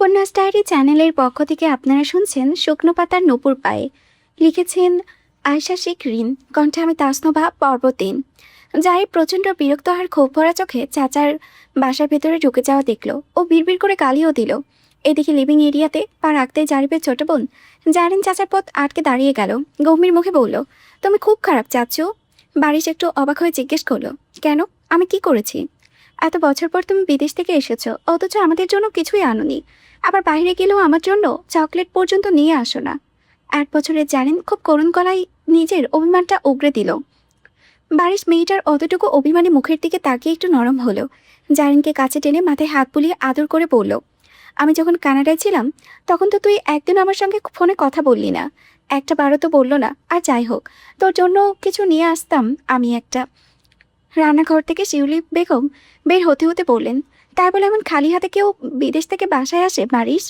উপন্যাস ডায়েরি চ্যানেলের পক্ষ থেকে আপনারা শুনছেন শুকনো পাতার নূপুর পায়ে। লিখেছেন আয়শা শেখ রিন। কণ্ঠে আমি তাসনোভা। পর্ব ৩। জাহিদ প্রচণ্ড বিরক্ত আর ক্ষোভ ভরা চোখে চাচার বাসার ভেতরে ঢুকে যাওয়া দেখল ও বিড়বিড় করে গালিও দিল। এদিকে লিভিং এরিয়াতে পা রাখতে জারিফের ছোট বোন জারিন চাচার পথ আটকে দাঁড়িয়ে গেল। গম্ভীর মুখে বলল, তুমি খুব খারাপ চাচ্ছ। বারিশ একটু অবাক হয়ে জিজ্ঞেস করলো, কেন, আমি কি করেছি? এত বছর পর তুমি বিদেশ থেকে এসেছো, অথচ আমাদের জন্য কিছুই আনোনি। আবার বাইরে গেলেও আমার জন্য চকলেট পর্যন্ত নিয়ে আসো না। 8 বছরের জারিন খুব করুণ গলায় নিজের অভিমানটা উগরে দিল। বারিশ মেয়েটার অতটুকু অভিমানী মুখের দিকে তাকিয়ে একটু নরম হলো। জারিনকে কাছে টেনে মাথায় হাত বুলিয়ে আদর করে বলল, আমি যখন কানাডায় ছিলাম তখন তো তুই একদিন আমার সঙ্গে ফোনে কথা বললি না, একটা বারও তো বললো না। আর যাই হোক, তোর জন্য কিছু নিয়ে আসতাম আমি একটা। রান্নাঘর থেকে শিউলি বেগম বের হতে হতে বললেন, তাই বলে এমন খালি হাতে কেউ বিদেশ থেকে বাসায় আসে বারিশ?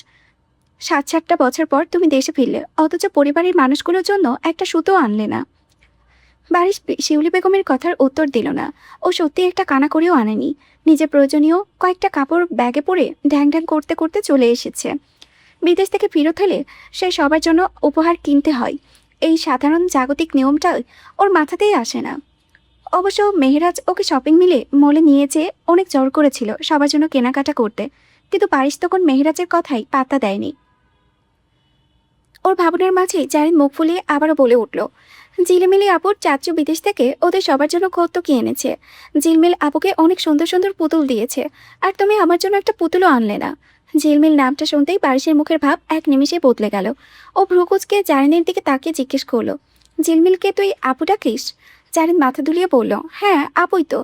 7-8টা বছর পর তুমি দেশে ফিরলে, অথচ পরিবারের মানুষগুলোর জন্য একটা সুতো আনলে না। বারিশ শিউলি বেগমের কথার উত্তর দিল না। ও সত্যি একটা কানা করেও আনেনি। নিজের প্রয়োজনীয় কয়েকটা কাপড় ব্যাগে পরে ঢ্যাং ঢ্যাং করতে করতে চলে এসেছে। বিদেশ থেকে ফেরত হলে সে সবার জন্য উপহার কিনতে হয়, এই সাধারণ জাগতিক নিয়মটা ওর মাথাতেই আসে না। অবশ্য মেহেরাজ ওকে শপিং মলে নিয়ে যেয়ে অনেক জোর করেছিল সবার জন্য কেনাকাটা করতে, কিন্তু বারিশ তখন মেহেরাজের কথাই পাত্তা দেয়নি। ওর ভাবনার মাঝে জারিন মুখ ফুলিয়ে আবারও বলে উঠল, ঝিলিমিলি আপুর চাচু বিদেশ থেকে ওদের সবার জন্য কত কি এনেছে। ঝিলমিল আপুকে অনেক সুন্দর সুন্দর পুতুল দিয়েছে, আর তুমি আমার জন্য একটা পুতুলও আনলে না। ঝিলমিল নামটা শুনতেই বারিশের মুখের ভাব এক নিমিষে বদলে গেল। ও ভ্রুকুচকে জারিনের দিকে তাকিয়ে জিজ্ঞেস করলো, ঝিলমিলকে তুই আপু ডাকিস? জারিন মাথা দুলিয়ে বলল, হ্যাঁ আপুই তো।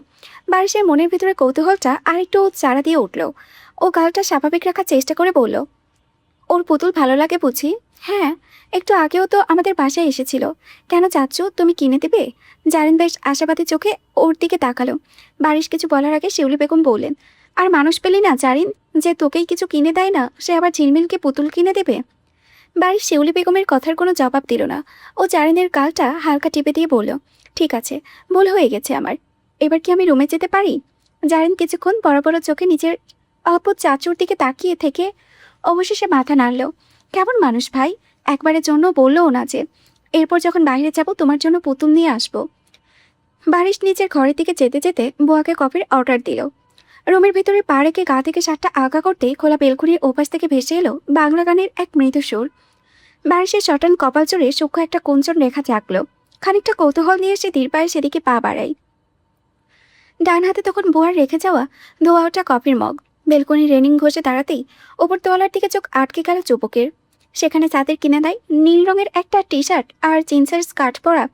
বারিশের মনের ভিতরে কৌতূহলটা আরেকটু চারা দিয়ে উঠল। ও গালটা স্বাভাবিক রাখার চেষ্টা করে বলল, ওর পুতুল ভালো লাগে বুঝি? হ্যাঁ, একটু আগেও তো আমাদের বাসায় এসেছিল। কেন চাচ্ছু, তুমি কিনে দেবে? জারিন বেশ আশাবাদী চোখে ওর দিকে তাকালো। বারিশ কিছু বলার আগে শিউলি বেগম বললেন, আর মানুষ পেলি না জারিন, যে তোকেই কিছু কিনে দেয় না, সে আবার ঝিলমিলকে পুতুল কিনে দেবে? বারিশ শিউলি বেগমের কথার কোনো জবাব দিল না। ও জারিনের গালটা হালকা টিপে দিয়ে বলল, ঠিক আছে, ভুল হয়ে গেছে আমার। এবার কি আমি রুমে যেতে পারি? জারিন কিছুক্ষণ বড় বড় চোখে নিজের অদ্ভুত চাচুর দিকে তাকিয়ে থেকে অবশেষে মাথা নাড়ল। কেমন মানুষ ভাই, একবারের জন্য বললও না যে এরপর যখন বাইরে যাব তোমার জন্য পুতুল নিয়ে আসবো। বারিশ নিজের ঘরের দিকে যেতে যেতে বুয়াকে কফির অর্ডার দিল। রুমের ভিতরে পা রেখে গা থেকে শার্টটা আগা করতেই খোলা বেলকুনির ওপাশ থেকে ভেসে এলো বাংলা গানের এক মৃদু সুর। বারিশের শটান কপাল জোরে সূক্ষ্ম একটা কুঞ্চন রেখা জাগলো। খানিকটা কৌতূহল নিয়ে সে ধীর পায়ে সেদিকে পা বাড়ায়। ডান হাতে তখন বুয়ার রেখে যাওয়া ধোয়া ওঠা কফির মগ। বেলকনি রেলিং ঘষে দাঁড়াতেই ওপর তোয়ালার দিকে চোখ আটকে গেল চুপকের। সেখানে চাঁদের কিনে দেয় নীল রঙের একটা টি শার্ট আর জিন্সের স্কার্ট পরা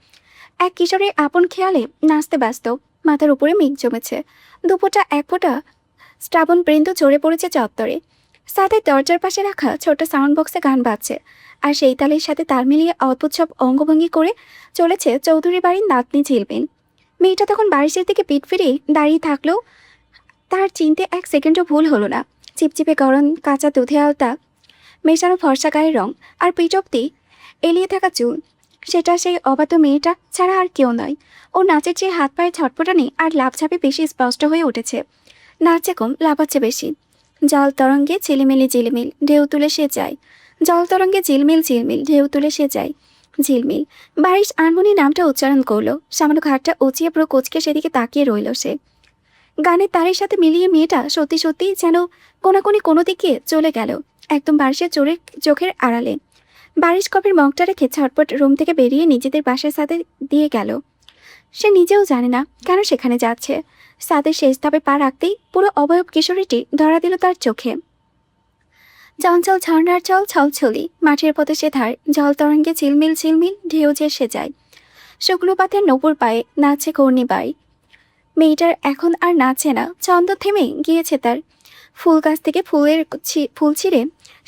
এক কিশোরের আপন খেয়ালে নাচতে ব্যস্ত। মাথার উপরে মেঘ জমেছে, দুপোটা এক ফোঁটা শ্রাবণ বৃন্দ চড়ে পড়েছে চত্বরে। সাদের দরজার পাশে রাখা ছোট সাউন্ড বক্সে গান বাজছে, আর সেই তালের সাথে তাল মিলিয়ে অদ্ভুত সব অঙ্গভঙ্গি করে চলেছে চৌধুরী বাড়ির নাতনি ঝিলমিল। মেয়েটা তখন বারিশের দিকে পিঠ ফিরিয়ে দাঁড়িয়ে থাকলেও তার চিনতে এক সেকেন্ডও ভুল হলো না। চিপচিপে গরম কাঁচা দুধে আলতা মেশানো ফর্সা গায়ের রং আর পিঠ অব্দি এলিয়ে থাকা চুল, সেটা সেই অবাধ্য মেয়েটা ছাড়া আর কেউ নয়। ও নাচের চেয়ে হাত পায়ে ছটপটানি আর লাফঝাপে বেশি স্পষ্ট হয়ে উঠেছে। নাচে কম, লাফাচ্ছে বেশি। জল তরঙ্গে ঝিলিমিলি ঝিলিমিল ঢেউ তুলে সে যায়। জল তরঙ্গে ঝিলমিল ঝিলমিল ঢেউ তুলে সে যায়। ঝিলমিল। বারিশ আনমনি নামটা উচ্চারণ করলো। সামান্য ঘাটটা উঁচিয়ে পুরো কোচকে সেদিকে তাকিয়ে রইল সে। গানের তারের সাথে মিলিয়ে মেয়েটা সত্যি সত্যি যেন কোনাকুনি কোনো দিকে চলে গেল, একদম বারিশের চোখের আড়ালে। বারিশ কফির মগটা রেখে ছটপট রুম থেকে বেরিয়ে নিজেদের বাসার সাথে দিয়ে গেল। সে নিজেও জানে না কেন সেখানে যাচ্ছে। সাদের শেষ ধাপে পা রাখতেই পুরো অবয়ব কিশোরীটি ধরা দিল তার চোখে। চঞ্চল ঝর্ণার চল ছলছলি মাঠের পথে সে ধার, জল তরঙ্গে ঝিলমিল ঝিলমিল ঢেউ যে সে যায়। শুকনো পাতের নপুর পায়ে নাচে ঘূর্ণিবাই। মেয়েটার এখন আর নাচে না, ছন্দ থেমে গিয়েছে তার। ফুল গাছ থেকে ফুল ছিঁড়ে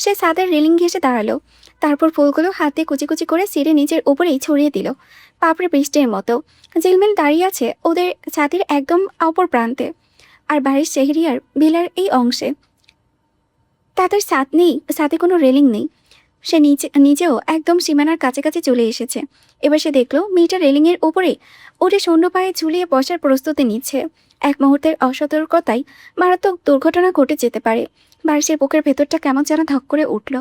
সে ছাদের রেলিং ঘেঁষে দাঁড়ালো। তারপর ফুলগুলো হাতে কুচি কুচি করে ছিঁড়ে নিজের উপরেই ছড়িয়ে দিল পাপড়ে বৃষ্টির মতো। ঝিলমিল দাঁড়িয়ে আছে ওদের ছাদের একদম অপর প্রান্তে, আর বাড়ির শেহরিয়ার ভিলার এই অংশে। তাদের ছাদ নেই, ছাদে কোনো রেলিং নেই। সে নিজেও একদম সীমানার কাছাকাছি চলে এসেছে। এবার সে দেখলো মেয়েটা রেলিংয়ের ওপরে ওঠে শূন্য পায়ে ঝুলিয়ে বসার প্রস্তুতি নিচ্ছে। এক মুহূর্তের অসতর্কতায় মারাত্মক দুর্ঘটনা ঘটে যেতে পারে। বারিশের বুকের ভেতরটা কেমন যেন ধক করে উঠল।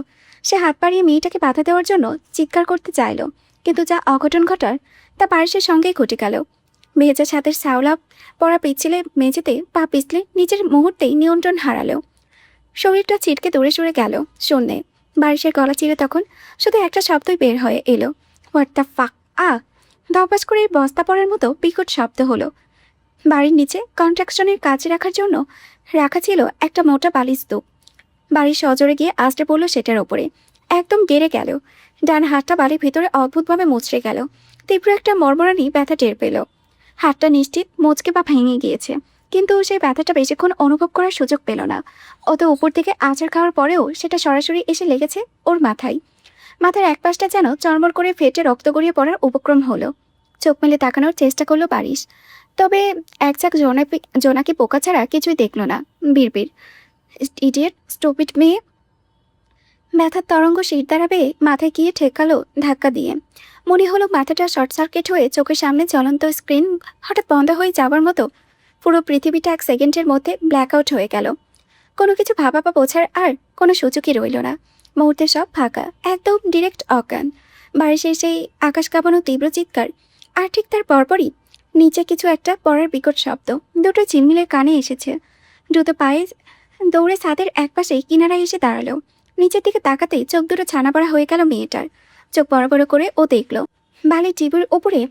সে হাত বাড়িয়ে মেয়েটাকে বাধা দেওয়ার জন্য চিৎকার করতে চাইল, কিন্তু যা অঘটন ঘটার তা বারিশের সঙ্গেই ঘটে গেল। ভেজা ছাদের শ্যাওলা পড়া পিছলে মেঝেতে পা পিছলে নিজের মুহূর্তেই নিয়ন্ত্রণ হারালো। শরীরটা ছিটকে দূরে সরে গেল শূন্যে। বারিশের গলা চিরে তখন শুধু একটা শব্দই বের হয়ে এলো, হোয়াট দ্য ফাক। ধপাস করে বস্তা পড়ার মতো বিকট শব্দ হলো। বাড়ির নিচে কনস্ট্রাকশনের কাজে রাখার জন্য রাখা ছিল একটা মোটা বালিশ স্তূপ। বাড়ির সজোরে গিয়ে আছড়ে পড়ল সেটার ওপরে, একদম গেড়ে গেল। ডান হাতটা বালির ভিতরে অদ্ভুতভাবে মুচড়ে গেল। তীব্র একটা মরমরানি ব্যথা টের পেল। হাতটা নিশ্চিত মোচকে বা ভেঙে গিয়েছে, কিন্তু সেই ব্যথাটা বেশিক্ষণ অনুভব করার সুযোগ পেল না। অত উপর থেকে আছাড় খাওয়ার পরেও সেটা সরাসরি এসে লেগেছে ওর মাথায়। মাথার এক পাশটা যেন চড়মড় করে ফেটে রক্ত গড়িয়ে পড়ার উপক্রম হলো। চোখ মেলে তাকানোর চেষ্টা করলো বারিশ, তবে এক চাক জোনাকি পোকা ছাড়া কিছুই দেখল না। বিড়বিড়, ইডিয়েট, স্টুপিড মেয়ে। ব্যথার তরঙ্গ শীত দ্বারা বেয়ে মাথায় গিয়ে ঠেকালো ধাক্কা দিয়ে। মনে হলো মাথাটা শর্ট সার্কিট হয়ে চোখের সামনে জ্বলন্ত স্ক্রিন হঠাৎ বন্ধ হয়ে যাওয়ার মতো পুরো পৃথিবীটা এক সেকেন্ডের মধ্যে ব্ল্যাক আউট হয়ে গেল। কোনো কিছু ভাবা বা বোঝার আর কোনো সুযোগই রইল না। মুহূর্তে সব ফাঁকা, একদম ডিরেক্ট অজ্ঞান। বারিশের সেই আকাশ কাঁপানো তীব্র চিৎকার, আর ঠিক তার পরপরই নিচে কিছু একটা পড়ার বিকট শব্দ দুটো ঝিলমিলের কানে এসেছে। দ্রুত পায়ে দৌড়ে ছাদের একপাশেই কিনারায় এসে দাঁড়ালো। নিচের দিকে তাকাতেই চোখ দুটো ছানা পড়া হয়ে গেল মেয়েটার। চোখ বড় বড় করে ও দেখল বালির টিবুর ওপরে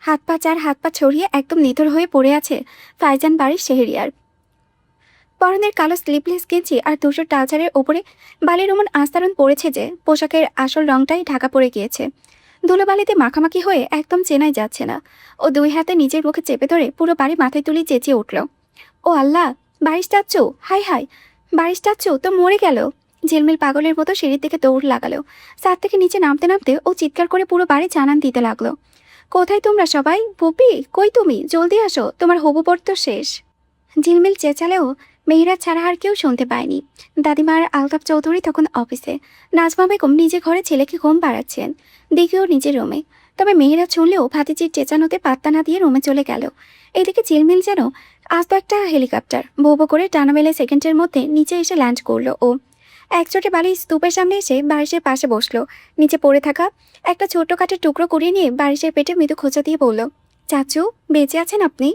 হাত পা ছড়িয়ে একদম নিথর হয়ে পড়ে আছে ফাইজান বাড়ির শেহরিয়ার। পরনের কালো স্লিপলেস গেঞ্জি আর ধূসর ট্রাউজারের ওপরে বালির এমন আস্তরণ পড়েছে যে পোশাকের আসল রংটাই ঢাকা পড়ে গিয়েছে। ধুলোবালিতে মাখামাখি হয়ে একদম চেনাই যাচ্ছে না। ও দুই হাতে নিজের মুখে চেপে ধরে পুরো বাড়ি মাথায় তুলে চেঁচিয়ে উঠল, ও আল্লাহ, বারিশ চাচ্চু, হাই হাই, বারিশ চাচ্চু তো মরে গেল। ঝিলমিল পাগলের মতো সিঁড়ির দিকে দৌড় লাগালো। ছাদ থেকে নিচে নামতে নামতে ও চিৎকার করে পুরো বাড়ি জানান দিতে লাগলো, কোথায় তোমরা সবাই? পুপি কই তুমি? জলদি আসো, তোমার হবু বর তো শেষ। ঝিলমিল চেঁচালেও মেহেরাজ ছাড়া আর কেউ শুনতে পায়নি। দাদিমার আলতাফ চৌধুরী তখন অফিসে, নাজমা বেগম নিজে ঘরে ছেলেকে ঘুম পাড়াচ্ছেন, দিকেও নিজের রুমে। তবে মেহেরাজ শুনলেও ভাতিজির চেঁচানোতে পাত্তা না দিয়ে রুমে চলে গেল। এদিকে ঝিলমিল যেন আস্ত একটা হেলিকপ্টার ভো করে টানা মেলে সেকেন্ডের মধ্যে নিচে এসে ল্যান্ড করলো। ও একচোটে বালির স্তূপের সামনে এসে বারিশের পাশে বসলো। নিচে পড়ে থাকা একটা ছোট্ট কাঠের টুকরো কুড়িয়ে নিয়ে বারিশের পেটে মৃদু খোঁচা দিয়ে বলল, চাচু বেঁচে আছেন আপনি?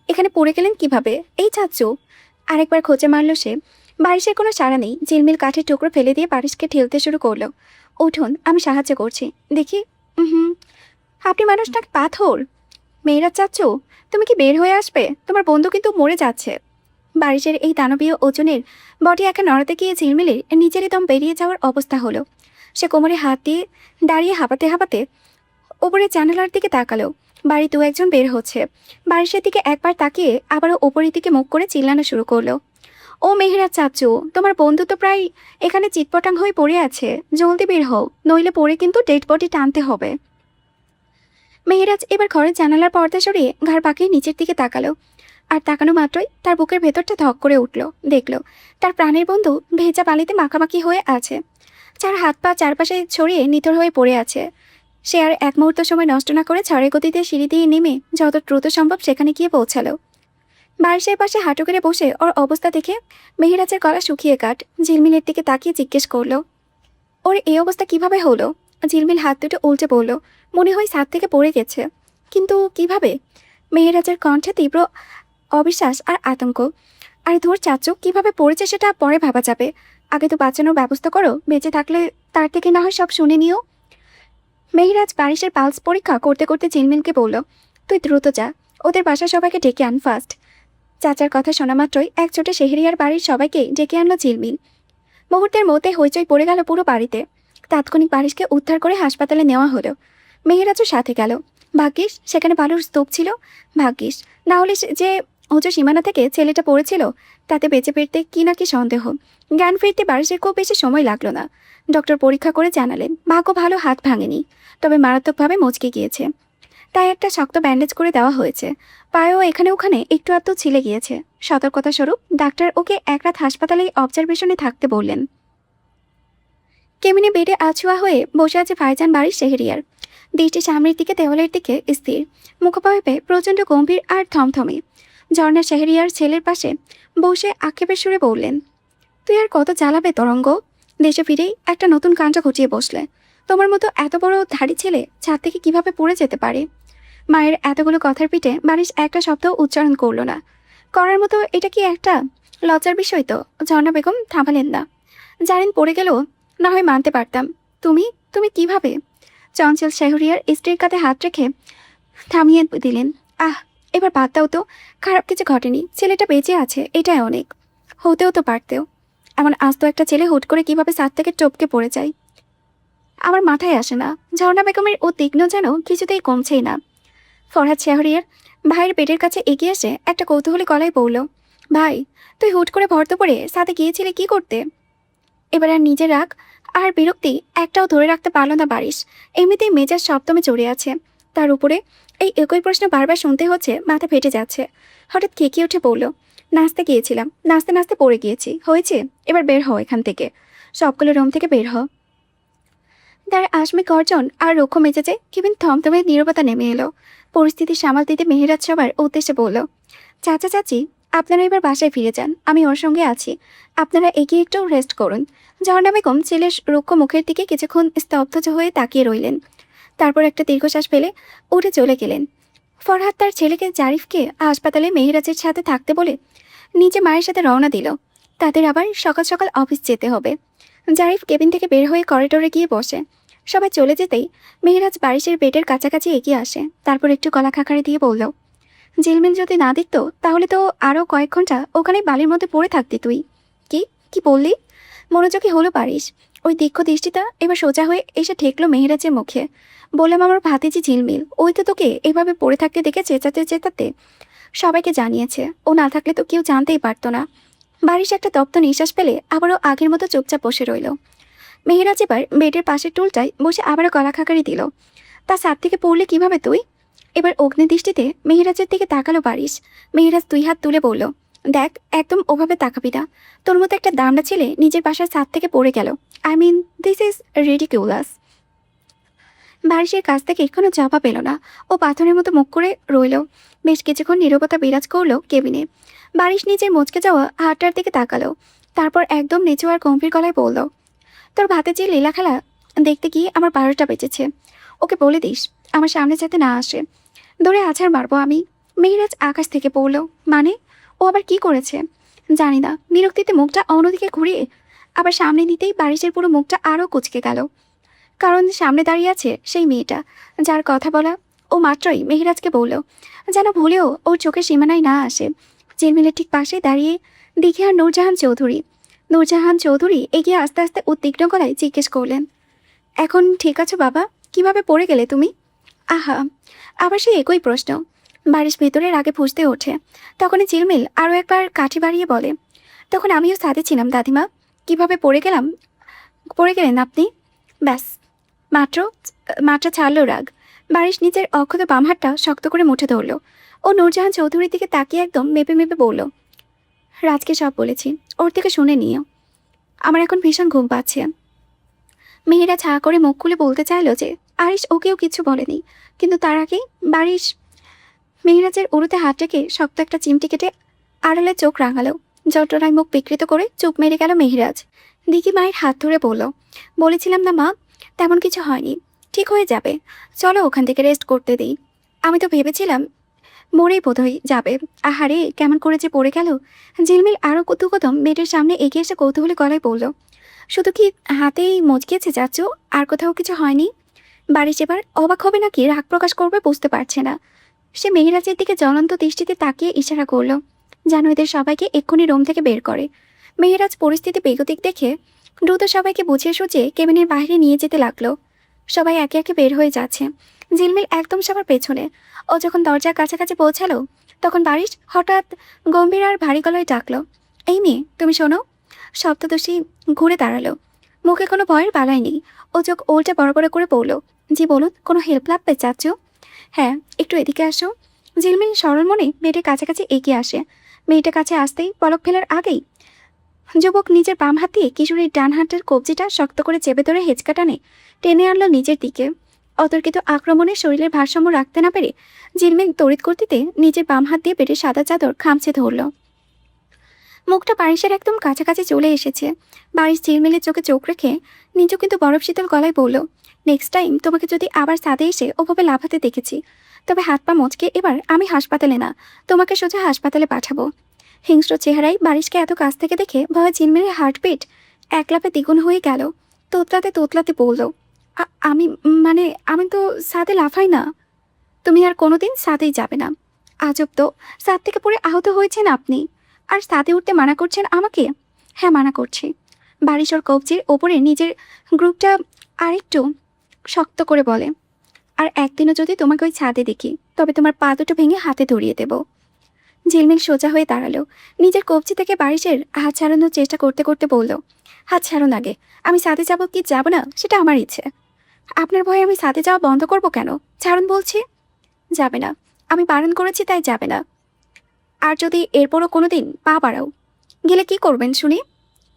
এখানে পড়ে গেলেন কিভাবে? এই চাচু। আরেকবার খোঁচা মারল সে। বারিশের কোনো সাড়া নেই। ঝিলমিল কাঠের টুকরো ফেলে দিয়ে বারিশকে ঠেলতে শুরু করলো। উঠুন, আমি সাহায্য করছি। দেখি। হুম, আপনি মানুষটা পাথর। মেয়েরা চাচ্চু, তুমি কি বের হয়ে আসবে? তোমার বন্ধু কিন্তু মরে যাচ্ছে। বারিশের এই দানবীয় ওজনের বডি একা নড়াতে গিয়ে ঝিলমিলের নিজেরই দম বেরিয়ে যাওয়ার অবস্থা হলো। সে কোমরে হাত দিয়ে দাঁড়িয়ে হাঁপাতে হাঁপাতে ওপরে জানালার দিকে তাকালো। বাড়ি দু একজন বের হচ্ছে। বারিশের দিকে একবার তাকিয়ে আবারও ওপরের দিকে মুখ করে চিল্লানো শুরু করলো, ও মেহেরাজ চাচ্চু, তোমার বন্ধু তো প্রায় এখানে চিটপটাং হয়ে পড়ে আছে, জলদি বের হও, নইলে পরে কিন্তু ডেড বডি টানতে হবে। মেহেরাজ এবার ঘরের জানালার পর্দা সরিয়ে ঘাড় পাকিয়ে নিচের দিকে তাকালো। আর তাকানো মাত্রই তার বুকের ভেতরটা ধক করে উঠল। দেখল তার প্রাণের বন্ধু ভেজা বালিতে মাখামাখি হয়ে আছে, যার হাত পা চারপাশে ছড়িয়ে নিথর হয়ে পড়ে আছে। সে আর এক মুহূর্ত সময় নষ্ট না করে ঝড়ের গতিতে সিঁড়ি দিয়ে নেমে যত দ্রুত সম্ভব সেখানে গিয়ে পৌঁছালো। বারিশের পাশে হাঁটু করে বসে ওর অবস্থা দেখে মেহেরাজের গলা শুকিয়ে কাট ঝিলমিলের দিকে তাকিয়ে জিজ্ঞেস করলো, ওর এই অবস্থা কিভাবে হলো? ঝিলমিল হাত দুটো উল্টে বলল, মনে হয় ছাদ থেকে পড়ে গেছে। কিন্তু কিভাবে? মেহেরাজের কণ্ঠে তীব্র অবিশ্বাস আর আতঙ্ক। আর ধর চাচু, কিভাবে পড়েছে সেটা পরে ভাবা যাবে, আগে তো বাঁচানোর ব্যবস্থা করো, বেঁচে থাকলে তার থেকে না হয় সব শুনে নিও। মেহেরাজ বারিশের পালস পরীক্ষা করতে করতে ঝিলমিলকে বলল, তুই দ্রুত যা, ওদের বাসার সবাইকে ডেকে আন ফার্স্ট। চাচার কথা শোনা মাত্রই একচোটে শেহরিয়ার বাড়ির সবাইকে ডেকে আনলো ঝিলমিল। মুহূর্তের মধ্যে হইচই পড়ে গেল পুরো বাড়িতে। তাৎক্ষণিক বারিশকে উদ্ধার করে হাসপাতালে নেওয়া হলো। মেহেরাজও সাথে গেল। ভাগ্যিস সেখানে বালুর স্তূপ ছিল, ভাগ্যিস, না হলে যে উঁচু সীমানা থেকে ছেলেটা পড়েছিল তাতে বেঁচে ফিরতে কি না কি সন্দেহ। জ্ঞান ফিরতে বারিশের খুব বেশি সময় লাগলো না। ডক্টর পরীক্ষা করে জানালেন ভাগ্য ভালো, হাত ভাঙেনি, তবে মারাত্মকভাবে মচকে গিয়েছে। তাই একটা শক্ত ব্যান্ডেজ করে দেওয়া হয়েছে। পায়েও এখানে ওখানে একটু আধটু ছিলে গিয়েছে। সতর্কতা স্বরূপ ডাক্তার ওকে এক রাত হাসপাতালে অবজারভেশনে থাকতে বললেন। কেমিনে বেডে আছুয়া হয়ে বসে আছে ফাইজান বাড়ির শেহরিয়ার। দৃষ্টি সামনের দিকে, দেওয়ালের দিকে স্থির, মুখোপাবে প্রচণ্ড গম্ভীর আর থমথমে। ঝর্ণা শেহরিয়ার ছেলের পাশে বসে আক্ষেপের সুরে বললেন, তুই আর কত জ্বালাবে তরঙ্গ? দেশে ফিরেই একটা নতুন কাণ্ড ঘটিয়ে বসলে। তোমার মতো এত বড় ধাড়ি ছেলে ছাদ থেকে কিভাবে পড়ে যেতে পারে? মায়ের এতগুলো কথার পিঠে বারিশ একটা শব্দ উচ্চারণ করলো না। করার মতো এটা কি একটা লজ্জার বিষয়? তো ঝর্ণা বেগম থামালেন না। জারিন পড়ে গেলেও না হয় মানতে পারতাম। তুমি তুমি কিভাবে? চঞ্চল শেহরিয়ার স্ত্রীর কাঁধে হাত রেখে থামিয়ে দিলেন। আহ, এবার বাদ দাও তো। খারাপ কিছু ঘটেনি, ছেলেটা বেঁচে আছে, এটাই অনেক। হতেও তো পারতেও। এমন আস্ত একটা ছেলে হুট করে কিভাবে ছাদ থেকে টপকে পড়ে যায় আমার মাথায় আসে না। ঝর্ণা বেগমের ও তীক্ষ্ণ যেন কিছুতেই কমছেই না। ফরহাদ শাহরিয়ার ভাইয়ের পেটের কাছে এগিয়ে এসে একটা কৌতূহলী গলায় বলল, ভাই, তুই হুট করে ভর্ত করে সাথে গিয়েছিলি কি করতে? এবার আর নিজের রাগ আর বিরক্তি একটাও ধরে রাখতে পারল না বারিশ। এমনিতেই মেজাজ সপ্তমে চড়ে আছে, তার উপরে এই একই প্রশ্ন বারবার শুনতে হচ্ছে, মাথা ফেটে যাচ্ছে। হঠাৎ খেকিয়ে উঠে বলল, নাচতে গিয়েছিলাম, নাচতে নাচতে পড়ে গিয়েছি, হয়েছে, এবার বের হও এখান থেকে, সবগুলো রুম থেকে বের হও। তার আসমিক গর্জন আর রুক্ষ মেজাজে কেবিন থমথমে নীরবতা নেমে এলো। পরিস্থিতি সামাল দিতে মেহেরাজ সবার উদ্দেশ্যে বলল, চাচা চাচি, আপনারা এবার বাসায় ফিরে যান, আমি ওর সঙ্গে আছি, আপনারা এগিয়ে একটু রেস্ট করুন। ঝর্ণা বেগম ছেলের রুক্ষ মুখের দিকে কিছুক্ষণ স্তব্ধ হয়ে তাকিয়ে রইলেন। তারপর একটা দীর্ঘশ্বাস ফেলে উঠে চলে গেলেন। ফরহাদ তার ছেলেকে জারিফকে হাসপাতালে মেহেরাজের সাথে থাকতে বলে নিজে মায়ের সাথে রওনা দিল। তাদের আবার সকাল সকাল অফিস যেতে হবে। জারিফ কেবিন থেকে বের হয়ে করিডোরে গিয়ে বসে। সবাই চলে যেতেই মেহেরাজ বারিশের বেডের কাছাকাছি এগিয়ে আসে। তারপর একটু গলা খাকারে দিয়ে বলল, ঝিলমিল যদি না দিত তাহলে তো আরও কয়েক ঘন্টা ওখানে বালির মধ্যে পড়ে থাকতি তুই। কি কি বললি? মনোযোগী হলো বারিশ। ওই দীর্ঘ দৃষ্টিটা এবার সোজা হয়ে এসে ঠেকলো মেহেরাজের মুখে। বললাম, আমার ভাতিজি ঝিলমিল, ওই তো তোকে এভাবে পড়ে থাকতে দেখে চেঁচাতে চেঁচাতে সবাইকে জানিয়েছে। ও না থাকলে তো কেউ জানতেই পারতো না। বারিশ একটা তপ্ত নিঃশ্বাস পেলে আবারও আগের মতো চুপচাপ বসে রইল। মেহেরাজ এবার বেডের পাশের টুলটায় বসে আবারও গলা খাকারি দিল। তা ছাদ থেকে পড়লে কিভাবে তুই? এবার অগ্নিদৃষ্টিতে মেহেরাজের দিকে তাকালো বারিশ। মেহেরাজ 2 হাত তুলে বলল, দেখ, একদম ওভাবে তাকাবি না। তোর মতো একটা দামড়া ছেলে নিজের বাসার ছাদ থেকে পড়ে গেল। I mean, this is ridiculous. বারিশের কাছ থেকে এখনো জবাব এলো না। ও পাথরের মতো মুখ করে রইল। বেশ কিছুক্ষণ নীরবতা বিরাজ করলো কেবিনে। বারিশ নিজের মচকে যাওয়া হাতটার দিকে তাকালো। তারপর একদম নিচু আর গম্ভীর গলায় বলল, তোর ভাতিজি লীলা খেলা দেখতে গিয়ে আমার 12টা বেজেছে। ওকে বলে দিস আমার সামনে যাতে না আসে, দৌড়ে আছাড় মারবো আমি। মেহেরাজ আকাশ থেকে পড়ল। মানে? ও আবার কি করেছে? জানি না। বিরক্তিতে মুখটা অন্যদিকে ঘুরিয়ে আবার সামনে নিতেই বারিশের পুরো মুখটা আরও কুচকে গেল। কারণ সামনে দাঁড়িয়ে আছে সেই মেয়েটা যার কথা বলা ও মাত্রই মেহেরাজকে বলল, যেন ভুলেও ওর চোখের সীমানায় না আসে। ঝিলমিলের ঠিক পাশে দাঁড়িয়ে দিঘি আর নূরজাহান চৌধুরী। নূরজাহান চৌধুরী এগিয়ে আস্তে আস্তে উদ্বিগ্ন গলায় জিজ্ঞেস করলেন, এখন ঠিক আছো বাবা? কিভাবে পড়ে গেলে তুমি? আহা, আবার সেই একই প্রশ্ন। বারিশ ভেতরের আগে ফুঁসতে ওঠে। তখনই ঝিলমিল আরও একবার কাঠি বাড়িয়ে বলে, তখন আমিও সাথে ছিলাম দাদিমা। কিভাবে পড়ে গেলেন আপনি? ব্যাস, মাত্র মাত্র ছাড়লো রাগ। বারিশ নিজের অক্ষত বাম হাতটা শক্ত করে মুঠে ধরল। ও নূরজাহান চৌধুরীর দিকে তাকিয়ে একদম মেপে মেপে বলল, রাজকে সব বলেছি, ওর থেকে শুনে নিও। আমার এখন ভীষণ ঘুম পাচ্ছে। মেহেরা ছা করে মুখ খুলে বলতে চাইলো যে আরিশ ওকেও কিছু বলেনি, কিন্তু তার আগেই বারিশ মেহেরাজের উড়ুতে হাত রেখে শক্ত একটা চিমটি কেটে আড়ালে চোখ রাঙালো। যন্ত্রণায় মুখ বিকৃত করে চুপ মেরে গেল মেহেরাজ। দিঘি মায়ের হাত ধরে বলল, বলেছিলাম না মা, তেমন কিছু হয়নি, ঠিক হয়ে যাবে। চলো ওখান থেকে রেস্ট করতে দিই। আমি তো ভেবেছিলাম মরেই বোধহয় যাবে। আহারে, কেমন করে যে পড়ে গেল। ঝিলমিল আরও কত কদম বেডের সামনে এগিয়ে এসে কৌতূহলী গলায় বলল, শুধু কি হাতেই মচকিয়েছে চাচু, আর কোথাও কিছু হয়নি? বারিশ এবার অবাক হবে নাকি রাগ প্রকাশ করবে বুঝতে পারছে না। সে মেহেরাজের দিকে জ্বলন্ত দৃষ্টিতে তাকিয়ে ইশারা করলো যেন এদের সবাইকে এক্ষুনি রুম থেকে বের করে। মেহেরাজ পরিস্থিতি বেগতিক দেখে দ্রুত সবাইকে বুঝিয়ে সুঝিয়ে কেবিনের বাইরে নিয়ে যেতে লাগলো। সবাই একে একে বের হয়ে যাচ্ছে। ঝিলমিল একদম সবার পেছনে। ও যখন দরজার কাছাকাছি পৌঁছালো তখন বারিশ হঠাৎ গম্ভীর আর ভারী গলায় ডাকলো, এই মেয়ে, তুমি শোনো। সপ্তদশী ঘুরে দাঁড়ালো। মুখে কোনো ভয়ের বালাই নেই। ও চোখ ওলটা বড় বড় করে পড়ল। জি বলুন, কোনো হেল্প লাগবে চাচ্চু? হ্যাঁ, একটু এদিকে আসো। ঝিলমিল সরল মনে মেয়েটার কাছাকাছি এগিয়ে আসে। মেয়েটার কাছে আসতেই পলক ফেলার আগেই যুবক নিজের বাম হাত দিয়ে কিশোরীর ডান হাতের কবজিটা শক্ত করে চেপে ধরে হেঁচকা টানে টেনে আনলো নিজের দিকে। অতর্কিত আক্রমণে শরীরের ভারসাম্য রাখতে না পেরে ঝিলমিল তড়িৎ গতিতে নিজের বাম হাত দিয়ে পেটের সাদা চাদর খামচে ধরল। মুখটা বারিশের একদম কাছাকাছি চলে এসেছে। বারিশ ঝিলমিলের চোখে চোখ রেখে নিজেও কিন্তু বরফ শীতল গলায় বলল, নেক্সট টাইম তোমাকে যদি আবার ছাদে এসে ওভাবে লাফাতে দেখেছি, তবে হাত পা মচকে এবার আমি হাসপাতালে না, তোমাকে সোজা হাসপাতালে পাঠাবো। হিংস্র চেহারায় বারিশকে এত কাছ থেকে দেখে ভয়ে ঝিলমিলের হার্টবিট এক লাফে দ্বিগুণ হয়ে গেল। তোতলাতে তোতলাতে বলল, আমি মানে আমি তো ছাদে লাফাই না। তুমি আর কোনোদিন ছাদেই যাবে না। আজব তো, ছাদ থেকে পড়ে আহত হয়েছেন আপনি, আর ছাদে উঠতে মানা করছেন আমাকে? হ্যাঁ, মানা করছি। বারিশ ওর কবজির ওপরে নিজের গ্রুপটা আরেকটু শক্ত করে বলে, আর একদিনও যদি তোমাকে ওই ছাদে দেখি, তবে তোমার পা দুটো ভেঙে হাতে ধরিয়ে দেব। ঝিলমিল সোজা হয়ে দাঁড়ালো। নিজের কবজি থেকে বারিশের হাত ছাড়ানোর চেষ্টা করতে করতে বলল, হাত ছাড়ুন আগে। আমি ছাদে যাব কি যাব না সেটা আমার ইচ্ছে। আপনার ভয়ে আমি ছাদে যাওয়া বন্ধ করব কেন? ছাড়ুন বলছি। যাবে না। আমি বারণ করেছি তাই যাবে না। আর যদি এরপরও কোনো দিন পা বাড়াও, গেলে কি করবেন শুনি?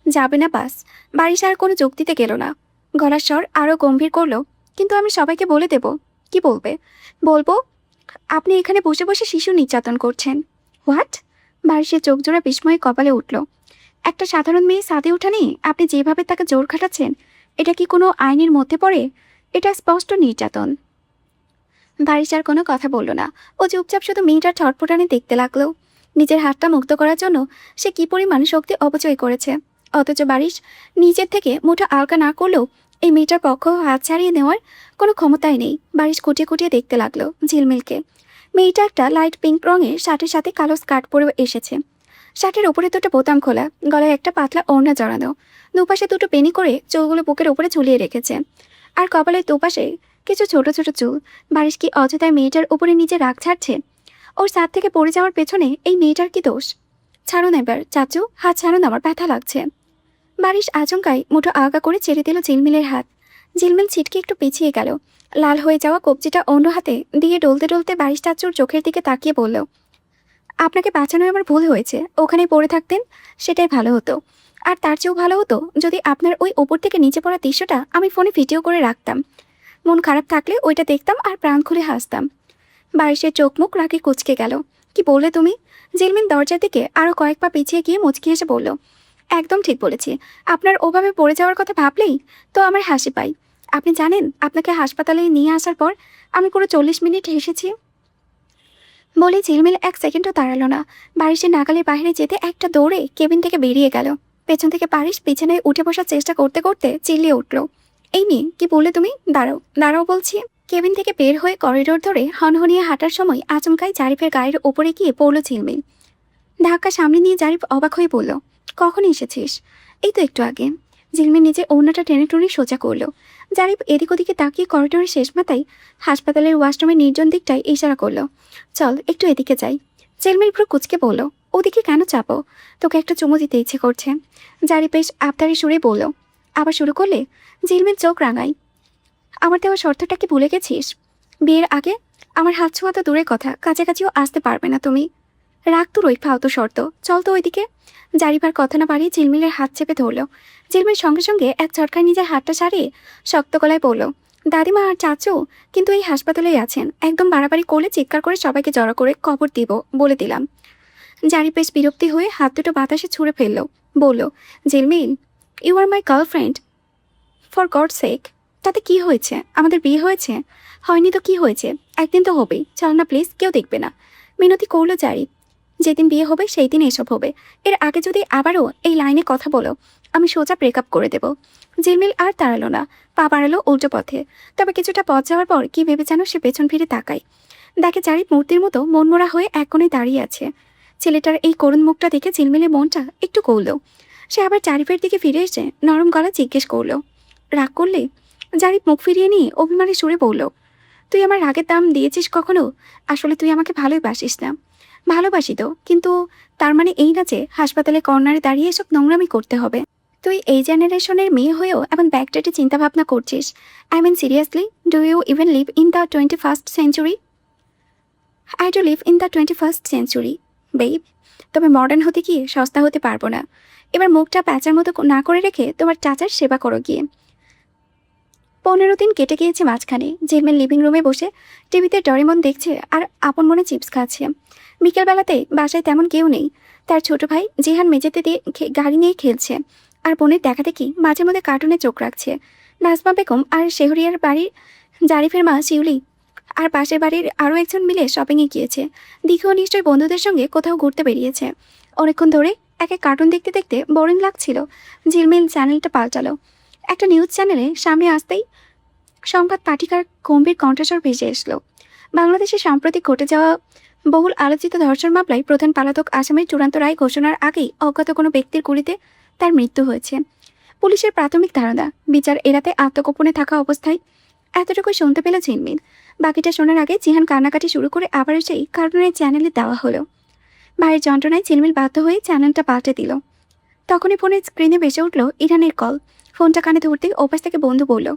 যাবে না বাস। বারিশ আর কোনো যুক্তিতে গেল না। গলার স্বর আরও গম্ভীর করলো, কিন্তু আমি সবাইকে বলে দেব। কি বলবে? বলবো আপনি এখানে বসে বসে শিশু নির্যাতন করছেন। হোয়াট? বারিশের চোখ জোড়া বিস্ময়ে কপালে উঠল। একটা সাধারণ মেয়ে ছাদে ওঠা নিয়ে আপনি যেভাবে তাকে জোর খাটাচ্ছেন, এটা কি কোনো আইনের মধ্যে পড়ে? এটা স্পষ্ট নির্যাতন। বারিশ আর কোনো কথা বলল না। ও চুপচাপ শুধু মেয়েটার ছটফটানি দেখতে লাগলো। নিজের হাতটা মুক্ত করার জন্য সে কি পরিমাণ শক্তি অপচয় করেছে, অথচ বারিশ নিজের থেকে মুঠো আলকা না করলেও এই মেয়েটার পক্ষ হাত ছাড়িয়ে নেওয়ার কোনো ক্ষমতাই নেই। বারিশ কুটিয়ে কুটিয়ে দেখতে লাগলো ঝিলমিলকে। মেয়েটা একটা লাইট পিঙ্ক রঙের শার্টের সাথে কালো স্কার্ট পরে এসেছে। শার্টের ওপরে দুটো বোতাম খোলা, গলায় একটা পাতলা ওড়না জড়ানো, দুপাশে দুটো পেনি করে চুলগুলো বুকের উপরে ঝুলিয়ে রেখেছে, আর কপালের দুপাশে কিছু ছোট ছোট চুল। বারিশ কি অযথায় মেয়েটার উপরে নিজে রাগ ছাড়ছে? ওর ছাদ থেকে পড়ে যাওয়ার পেছনে এই মেয়েটার কি দোষ? ছাড়ুন এবার চাচু, হাত ছাড়ুন, আমার ব্যথা লাগছে। বারিশ আচমকাই মুঠো আলগা করে ছেড়ে দিল ঝিলমিলের হাত। ঝিলমিল ছিটকে একটু পিছিয়ে গেল। লাল হয়ে যাওয়া কবজিটা অন্য হাতে দিয়ে ডলতে ডলতে বারিশ চাচুর চোখের দিকে তাকিয়ে বলল, আপনাকে বাঁচানোয় আমার ভুল হয়েছে। ওখানেই পড়ে থাকতেন, সেটাই ভালো হতো। আর তার চেয়েও ভালো হতো যদি আপনার ওই ওপর থেকে নিচে পড়া দৃশ্যটা আমি ফোনে ভিডিও করে রাখতাম। মন খারাপ থাকলে ওইটা দেখতাম আর প্রাণ খুলে হাসতাম। বারিশের চোখ মুখ রাগে কুচকে গেল। কি বললে তুমি? ঝিলমিল দরজার দিকে আরও কয়েক পা পিছিয়ে গিয়ে মুচকি এসে বলল, একদম ঠিক বলেছি। আপনার ওভাবে পড়ে যাওয়ার কথা ভাবলেই তো আমার হাসি পাই। আপনি জানেন, আপনাকে হাসপাতালে নিয়ে আসার পর আমি পুরো 40 মিনিট হেসেছি। বলে ঝিলমিল এক সেকেন্ডও দাঁড়ালো না। বারিশের নাগালের বাইরে যেতে একটা দৌড়ে কেবিন থেকে বেরিয়ে গেল। পেছন থেকে বারিশ বিছানায় উঠে বসার চেষ্টা করতে করতে চিল্লিয়ে উঠল, এই মেয়ে, কি বললে তুমি? দাঁড়াও দাঁড়াও বলছি। কেবিন থেকে বের হয়ে করিডোর ধরে হনহনিয়ে হাঁটার সময় আচমকাই জারিফের গায়ের ওপরে গিয়ে পড়ল ঝিলমিল। ধাক্কা সামনে নিয়ে জারিফ অবাক হয়ে বলল, কখন এসেছিস? এই তো একটু আগে। ঝিলমিল নিজের ওড়নাটা টেনে টুনে সোজা করলো। জারিফ এদিক ওদিকে তাকিয়ে করিডোরের শেষ মাথায় হাসপাতালের ওয়াশরুমের নির্জন দিকটায় ইশারা করলো, চল একটু এদিকে যাই। ঝিলমিল পুরো কুচকে বলল, ওদিকে কেন চাপো? তোকে একটা চুমু দিতে ইচ্ছে করছে। জারিফ বেশ আবদারি সুরে বলল, আবার শুরু করলে? ঝিলমিল চোখ রাঙাই, আমার দেওয়া শর্তটা কি ভুলে গেছিস? বিয়ের আগে আমার হাত ছোঁয়া তো দূরের কথা, কাছাকাছিও আসতে পারবে না তুমি। রাখ তোর ওই ফালতু শর্ত, চল তো ওইদিকে। জারিফার কথা না বাড়িয়ে ঝিলমিলের হাত চেপে ধরল। ঝিলমিল সঙ্গে সঙ্গে এক ঝটকায় নিজের হাতটা সারিয়ে শক্ত গলায় বলল, দাদিমা আর চাচু কিন্তু এই হাসপাতালেই আছেন। একদম বাড়াবাড়ি করলে চিৎকার করে সবাইকে জড়ো করে কবর দিব বলে দিলাম। জারিফ বেশ বিরক্তি হয়ে হাত দুটো বাতাসে ছুঁড়ে ফেলল। বলল, Jhilmil, you are my girlfriend, for God sake. তাতে কি হয়েছে? আমাদের বিয়ে হয়েছে। হয়নি তো কি হয়েছে, একদিন তো হবেই। চল না প্লিজ, কেউ দেখবে না। মিনতি করলো জারিফ। যেদিন বিয়ে হবে সেই দিন এসব হবে। এর আগে যদি আবারও এই লাইনে কথা বলো, আমি সোজা ব্রেকআপ করে দেব। ঝিলমিল আর তাড়ালো না, পা বাড়ালো উল্টো পথে। তবে কিছুটা পথ যাওয়ার পর কি ভেবে যেন সে পেছন ফিরে তাকায়। দেখে জারিফ মূর্তির মতো মনমরা হয়ে এক কোণে দাঁড়িয়ে আছে। ছেলেটার এই করুণ মুখটা দেখে ঝিলমিলের মনটা একটু কৌল। সে আবার জারিফের দিকে ফিরে এসে নরম গলা জিজ্ঞেস করলো, রাগ করলে? জারিফ মুখ ফিরিয়ে নিয়ে অভিমানী সুরে বলল, তুই আমার রাগের দাম দিয়েছিস কখনো? আসলে তুই আমাকে ভালোই বাসিস না। ভালোবাসি তো, কিন্তু তার মানে এই না যে হাসপাতালে কর্নারে দাঁড়িয়ে এসব নোংরামি করতে হবে। তুই এই জেনারেশনের মেয়ে হয়েও এমন ব্যাকডেটে চিন্তাভাবনা করছিস। I mean seriously, do you even live in the 21st century? I do live in the 21st century, babe. তবে মডার্ন হতে গিয়ে সস্তা হতে পারবো না। এবার মুখটা প্যাঁচার মতো না করে রেখে তোমার চাচার সেবা করো গিয়ে। 15 দিন কেটে গিয়েছে মাঝখানে। ঝিলমিল লিভিং রুমে বসে টিভিতে ডরিমন দেখছে আর আপন মনে চিপস খাচ্ছে। বিকেলবেলাতে বাসায় তেমন কেউ নেই। তার ছোট ভাই জিহান মেঝেতে দিয়ে গাড়ি নিয়ে খেলছে, আর বোনের দেখা দেখি মাঝে মধ্যে কার্টুনে চোখ রাখছে। নাজমা বেগম আর শেহরিয়ার বাড়ির জারিফের মা শিউলি আর পাশের বাড়ির আরও একজন মিলে শপিংয়ে গিয়েছে। দীঘাও নিশ্চয়ই বন্ধুদের সঙ্গে কোথাও ঘুরতে বেরিয়েছে। অনেকক্ষণ ধরে এক এক কার্টুন দেখতে দেখতে বোরিং লাগছিল। ঝিলমিল চ্যানেলটা পাল্টালো। একটা নিউজ চ্যানেলে সামনে আসতেই সংবাদ পাঠিকার গম্ভীর কণ্ঠস্বর ভেসে এসলো। বাংলাদেশে সাম্প্রতিক ঘটে যাওয়া বহুল আলোচিত ধর্ষণ মামলায় প্রধান পলাতক আসামির চূড়ান্ত রায় ঘোষণার আগেই অজ্ঞাত কোনো ব্যক্তির গুলিতে তার মৃত্যু হয়েছে। পুলিশের প্রাথমিক ধারণা, বিচার এড়াতে আত্মগোপনে থাকা অবস্থায় এতটুকুই শুনতে পেল ঝিলমিল। বাকিটা শোনার আগে জিহান কান্নাকাটি শুরু করে আবারও সেই কার্টুনের চ্যানেলে দেওয়া হলো। ভাইয়ের যন্ত্রণায় ঝিলমিল বাধ্য হয়ে চ্যানেলটা পাল্টে দিল। তখনই ফোনের স্ক্রিনে ভেসে উঠল ইরানের কল। ফোনটা কানে ধরতেই ওপাশ থেকে বন্ধু বলল,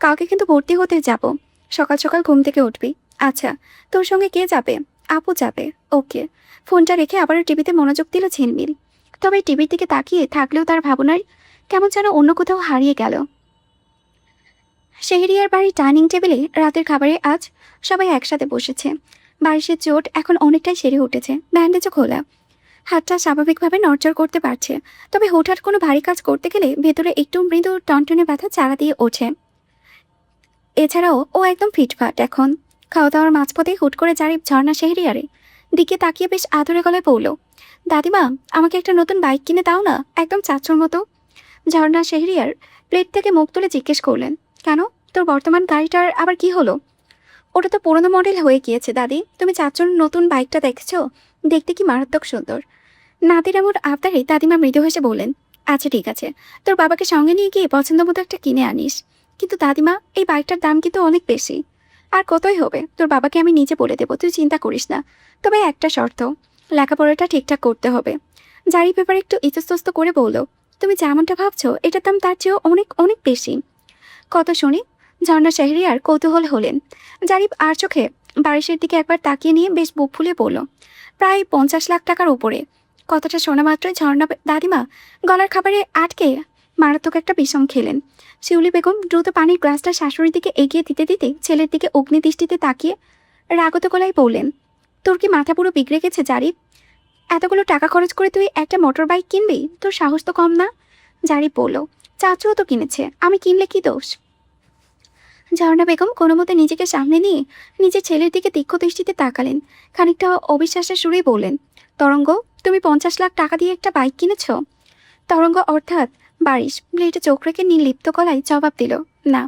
কাউকে কিন্তু ভর্তি হতে যাব, সকাল সকাল ঘুম থেকে উঠবি। আচ্ছা, তোর সঙ্গে কে যাবে? আপু যাবে। ওকে। ফোনটা রেখে আবারও টিভিতে মনোযোগ দিল ঝিলমিল। তবে টিভির দিকে তাকিয়ে থাকলেও তার ভাবনায় কেমন যেন অন্য কোথাও হারিয়ে গেল। শেহরিয়ার বাড়ির ডাইনিং টেবিলে রাতের খাবারে আজ সবাই একসাথে বসেছে। বারিশের চোট এখন অনেকটাই সেরে উঠেছে, ব্যান্ডেজও খোলা। হাতটা স্বাভাবিকভাবে নড়চড় করতে পারছে, তবে হুটহাট কোনো ভারী কাজ করতে গেলে ভেতরে একটু মৃদু টনটনে ব্যথা চারা দিয়ে ওঠে। এছাড়াও ও একদম ফিটফাট এখন। খাওয়া দাওয়ার মাঝপথে হুট করে জারিফ ঝর্ণা শেহরিয়ারে দিকে তাকিয়ে বেশ আদরে গলায় বলল, দাদিমা, আমাকে একটা নতুন বাইক কিনে দাও না, একদম চাচুর মতো। ঝর্ণা শেহরিয়ার প্লেট থেকে মুখ তুলে জিজ্ঞেস করলেন, কেন, তোর বর্তমান গাড়িটার আবার কি হলো? ওটা তো পুরোনো মডেল হয়ে গিয়েছে দাদি, তুমি চাচুর নতুন বাইকটা দেখেছো? দেখতে কি মারাত্মক সুন্দর। নাতির এমন আবদারে দাদিমা মৃদু হেসে বললেন, আচ্ছা ঠিক আছে, তোর বাবাকে সঙ্গে নিয়ে গিয়ে পছন্দ মতো একটা কিনে আনিস। কিন্তু দাদিমা, এই বাইকটার দাম কিন্তু অনেক বেশি। আর কতই হবে, তোর বাবাকে আমি নিজে বলে দেবো, তুই চিন্তা করিস না। তবে একটা শর্ত, লেখাপড়াটা ঠিকঠাক করতে হবে। জারি পেপার একটু ইতস্তস্ত করে বলল, তুমি যেমনটা ভাবছো এটার দাম তার চেয়েও অনেক অনেক বেশি। কত শুনি? ঝর্ণা শেহরিয়ার কৌতূহল হলেন। জারিফ আর চোখে বারিশের দিকে একবার তাকিয়ে নিয়ে বেশ বুক ফুলে বলল, প্রায় 50 লাখ টাকার উপরে। কথাটা শোনা মাত্রই ঝর্ণা দাদিমা গলার খাবারে আটকে মারাত্মক একটা বিষম খেলেন। শিউলি বেগম দ্রুত পানির গ্লাসটা শাশুড়ির দিকে এগিয়ে দিতে দিতে ছেলের দিকে অগ্নিদৃষ্টিতে তাকিয়ে রাগত গলায় বললেন, তোর কি মাথা পুরো বিগড়ে গেছে জারিফ? এতগুলো টাকা খরচ করে তুই একটা মোটর বাইক কিনবি? তোর সাহস তো কম না। জারিফ বলল, চাচুও তো কিনেছে, আমি কিনলে কি দোষ? ঝর্ণা বেগম কোনো মতে নিজেকে সামনে নিয়ে নিজের ছেলের দিকে তীক্ষ্ণ দৃষ্টিতে তাকালেন। খানিকটা অবিশ্বাসের সুরেই বললেন, তরঙ্গ, তুমি 50 লাখ টাকা দিয়ে একটা বাইক কিনেছ? তরঙ্গ অর্থাৎ বারিশ ব্লেডে চোখ রেখে নির্লিপ্ত গলায় জবাব দিল, না।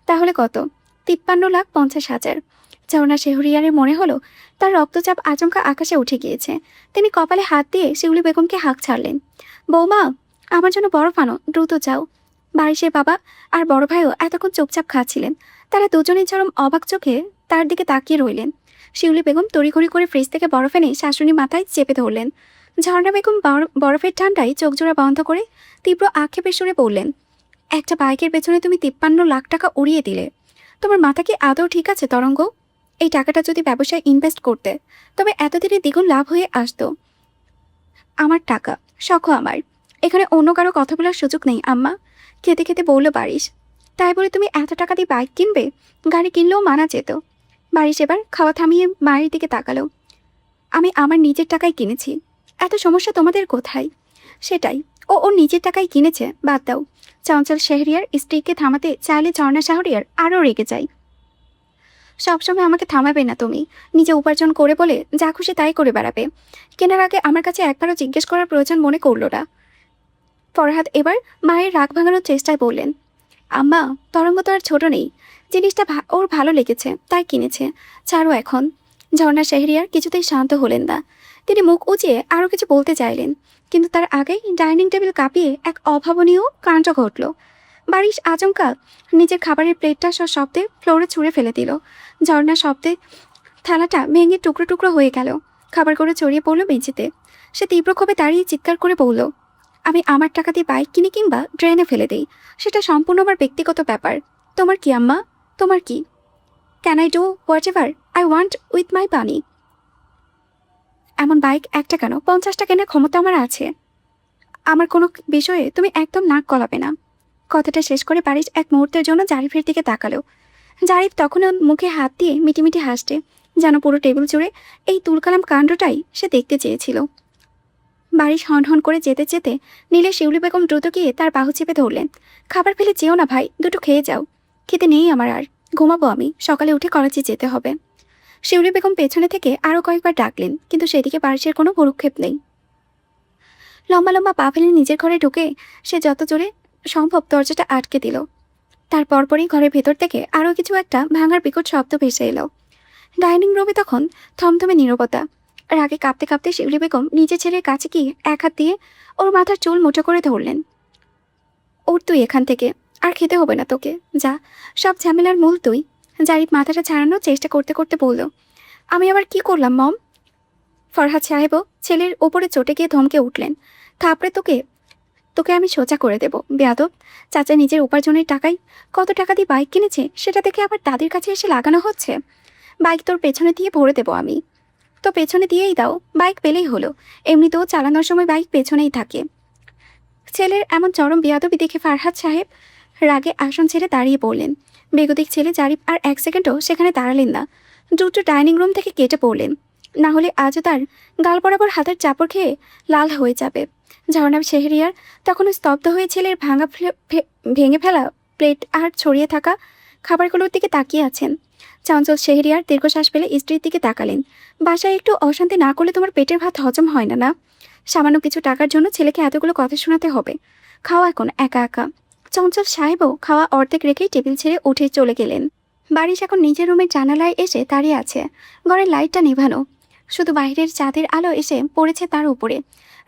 তাহলে কত? 53,50,000। ঝর্ণা শেহরিয়ারের মনে হলো তার রক্তচাপ আচমকা আকাশে উঠে গিয়েছে। তিনি কপালে হাত দিয়ে শিউলি বেগমকে হাঁক ছাড়লেন। বৌমা, আমার জন্য বরফ আনো, দ্রুত যাও। বারিশের বাবা আর বড় ভাইও এতক্ষণ চুপচাপ খাচ্ছিলেন। তারা দুজনেই চরম অবাক চোখে তার দিকে তাকিয়ে রইলেন। শিউলি বেগম তড়িঘড়ি করে ফ্রিজ থেকে বরফ এনে শাশুড়ি মাথায় চেপে ধরলেন। ঝর্ণা বেগম বরফের ঠান্ডায় চোখজোড়া বন্ধ করে তীব্র আক্ষেপের সুরে বললেন, একটা বাইকের পেছনে তুমি 53 লাখ টাকা উড়িয়ে দিলে। তোমার মাথা কি আদৌ ঠিক আছে তরঙ্গ? এই টাকাটা যদি ব্যবসায় ইনভেস্ট করতে, তবে এতদিনে দ্বিগুণ লাভ হয়ে আসতো। আমার টাকা, শখ আমার, এখানে অন্য কারো কথা বলার সুযোগ নেই আম্মা। খেতে খেতে বলল বারিশ, তাই বলে তুমি এত টাকা দিয়ে বাইক কিনবে? গাড়ি কিনলেও মানা যেত। বারিশ এবার খাওয়া থামিয়ে মায়ের দিকে তাকালো। আমি আমার নিজের টাকায় কিনেছি, এত সমস্যা তোমাদের কোথায়? সেটাই, ও ওর নিজের টাকায় কিনেছে, বাদ দাও। চঞ্চল শেহরিয়ার স্ত্রীকে থামাতে চাইলে ঝর্ণা শেহরিয়ার আরও রেগে যায়। সবসময় আমাকে থামাবে না তুমি, নিজে উপার্জন করে বলে যা খুশি তাই করে বেড়াবে। কেনার আগে আমার কাছে একবারও জিজ্ঞেস করার প্রয়োজন মনে করল না। ফরহাদ এবার মায়ের রাগ ভাঙানোর চেষ্টায় বললেন, আম্মা, তরঙ্গ তো আর ছোট নেই, জিনিসটা ওর ভালো লেগেছে তাই কিনেছে, ছাড়ো এখন। ঝর্ণা শেহরিয়ার কিছুতেই শান্ত হলেন না। তিনি মুখ উঁচিয়ে আরও কিছু বলতে চাইলেন, কিন্তু তার আগেই ডাইনিং টেবিল কাঁপিয়ে এক অভাবনীয় কাণ্ড ঘটল। বারিশ আচমকা নিজের খাবারের প্লেটটা শব্দে ফ্লোরে ছুঁড়ে ফেলে দিল। ঝর্ণা শব্দে থালাটা ভেঙে টুকরো টুকরো হয়ে গেল। খাবার করে ছড়িয়ে পড়ল মেঝেতে। সে তীব্র ক্ষোভে দাঁড়িয়ে চিৎকার করে বলল, আমি আমার টাকা দিয়ে বাইক কিনি কিংবা ড্রেনে ফেলে দেই, সেটা সম্পূর্ণ আমার ব্যক্তিগত ব্যাপার। তোমার কি আম্মা? তোমার কি? Can I do whatever I want with my money? এমন বাইক একটা কেন, 50টা কেনার ক্ষমতা আমার আছে। আমার কোনো বিষয়ে তুমি একদম নাক গলাবে না। কথাটা শেষ করে বারিশ এক মুহূর্তের জন্য জারিফের দিকে তাকালো। জারিফ তখনও মুখে হাত দিয়ে মিটিমিটি হাসছে, যেন পুরো টেবিল জুড়ে এই তুলকালাম কাণ্ডটাই সে দেখতে চেয়েছিল। বাড়ি হন হন করে যেতে যেতে নীলে শিউলি বেগম দ্রুত গিয়ে তার বাহু চেপে ধরলেন। খাবার ফেলে যেও না ভাই, দুটো খেয়ে যাও। খেতে নেই আমার আর, ঘুমাবো আমি, সকালে উঠে কলেজে যেতে হবে। শিউলি বেগম পেছনে থেকে আরও কয়েকবার ডাকলেন, কিন্তু সেদিকে বারিশের কোনো ভরুক্ষেপ নেই। লম্বা লম্বা পা ফেলে নিজের ঘরে ঢুকে সে যত জোরে সম্ভব দরজাটা আটকে দিল। তার পরপরই ঘরের ভেতর থেকে আরও কিছু একটা ভাঙার বিকট শব্দ ভেসে এলো। ডাইনিং রুমে তখন থমথমে নীরবতা। রাগে কাঁপতে কাঁপতে শিউলি বেগম নিজের ছেলের কাছে গিয়ে এক হাত দিয়ে ওর মাথার চুল মুঠো করে ধরলেন। ওর তুই এখান থেকে, আর খেতে হবে না তোকে, যা, সব ঝামেলার মূল তুই। জারিফ মাথাটা ছাড়ানোর চেষ্টা করতে করতে বলল, আমি আবার কি করলাম মম? ফরহাদ সাহেবও ছেলের ওপরে চটে গিয়ে ধমকে উঠলেন, থাপড়ে তোকে তোকে আমি সোজা করে দেব বেয়াদব। চাচা নিজের উপার্জনের টাকায় কত টাকা দিয়ে বাইক কিনেছে সেটা দেখে আবার দাদির কাছে এসে লাগানো হচ্ছে। বাইক তোর পেছনে দিয়ে ভরে দেবো আমি। তো পেছনে দিয়েই দাও, বাইক পেলেই হলো, এমনিতেও চালানোর সময় বাইক পেছনেই থাকে। ছেলের এমন চরম বেয়াদবি দেখে ফরহাদ সাহেব রাগে আসন ছেড়ে দাঁড়িয়ে পড়লেন। বেগতিক ছেলে জারিফ আর এক সেকেন্ডও সেখানে দাঁড়ালেন না, দ্রুত ডাইনিং রুম থেকে কেটে পড়লেন। না হলে আজও তার গাল বরাবর হাতের চাপড় খেয়ে লাল হয়ে যাবে। ঝর্ণা শেহরিয়ার তখনও স্তব্ধ হয়ে ছেলের ভেঙে ফেলা প্লেট আর ছড়িয়ে থাকা খাবারগুলোর দিকে তাকিয়ে আছেন। চঞ্চল শেহরিয়ার দীর্ঘশ্বাস ফেলে স্ত্রীর দিকে তাকালেন। বাসায় একটু অশান্তি না করলে তোমার পেটের ভাত হজম হয় না না? সামান্য কিছু টাকার জন্য ছেলেকে এতগুলো কথা শোনাতে হবে? খাওয়া এখন একা একা। চঞ্চল সাহেবও খাওয়া অর্ধেক রেখেই টেবিল ছেড়ে উঠে চলে গেলেন। বারিশ এখন নিজের রুমের জানালায় এসে দাঁড়িয়ে আছে। ঘরের লাইটটা নেভানো, শুধু বাইরের চাঁদের আলো এসে পড়েছে তার উপরে।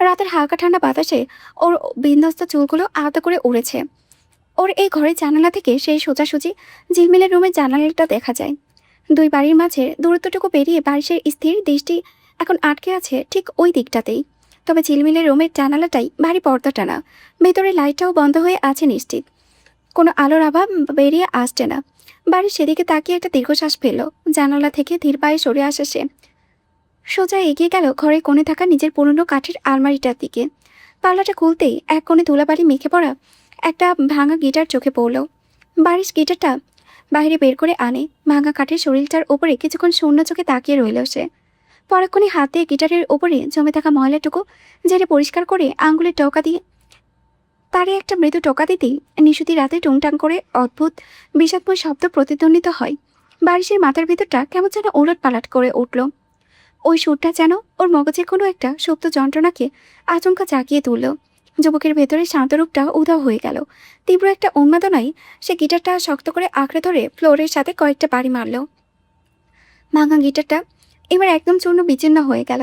রাতের হালকা ঠান্ডা বাতাসে ওর বিন্যস্ত চুলগুলো আলাদা করে উড়েছে। ওর এই ঘরের জানালা থেকে সেই সোজাসুজি ঝিলমিলের রুমের জানালাটা দেখা যায়। দুই বাড়ির মাঝে দূরত্বটুকু পেরিয়ে বারিশের স্থির দৃষ্টি এখন আটকে আছে ঠিক ওই দিকটাতেই। তবে ঝিলমিলের রুমের জানালাটাই ভারী পর্দা টানা, ভেতরে লাইটটাও বন্ধ হয়ে আছে নিশ্চিত, কোনো আলোর আভা বেরিয়ে আসছে না। বাড়ির সেদিকে তাকিয়ে একটা দীর্ঘশ্বাস ফেলল। জানালা থেকে ধীর পায়ে সরে আসে সে। সোজা এগিয়ে গেল ঘরের কোণে থাকা নিজের পুরনো কাঠের আলমারিটার দিকে। পাল্লাটা খুলতেই এক কোণে ধুলাবালি মেখে পড়া একটা ভাঙা গিটার চোখে পড়ল। বারিশ গিটারটা বাইরে বের করে আনে। ভাঙা কাঠের শরীরটার ওপরে কিছুক্ষণ শূন্য চোখে তাকিয়ে রইল সে। পরক্ষণে হাতে গিটারের ওপরে জমে থাকা ময়লাটুকু ঝেড়ে পরিষ্কার করে আঙ্গুলের টোকা দিয়ে তারে একটা মৃদু টোকা দিতেই নিশুতি রাতে টুংটাং করে অদ্ভুত বিষাদময় শব্দ প্রতিধ্বনিত হয়। বারিশের মাথার ভিতরটা কেমন যেন ওলট পালাট করে উঠল। ওই সুরটা যেন ওর মগজের কোনো একটা সুপ্ত যন্ত্রণাকে আচমকা জাগিয়ে তুলল। যুবকের ভেতরে শান্তরূপটা উধাও হয়ে গেল। তীব্র একটা উন্মাদনায় সে গিটারটা শক্ত করে আঁকড়ে ধরে ফ্লোরের সাথে কয়েকটা বাড়ি মারল। ভাঙা গিটারটা এবার একদম চূর্ণ বিচ্ছিন্ন হয়ে গেল।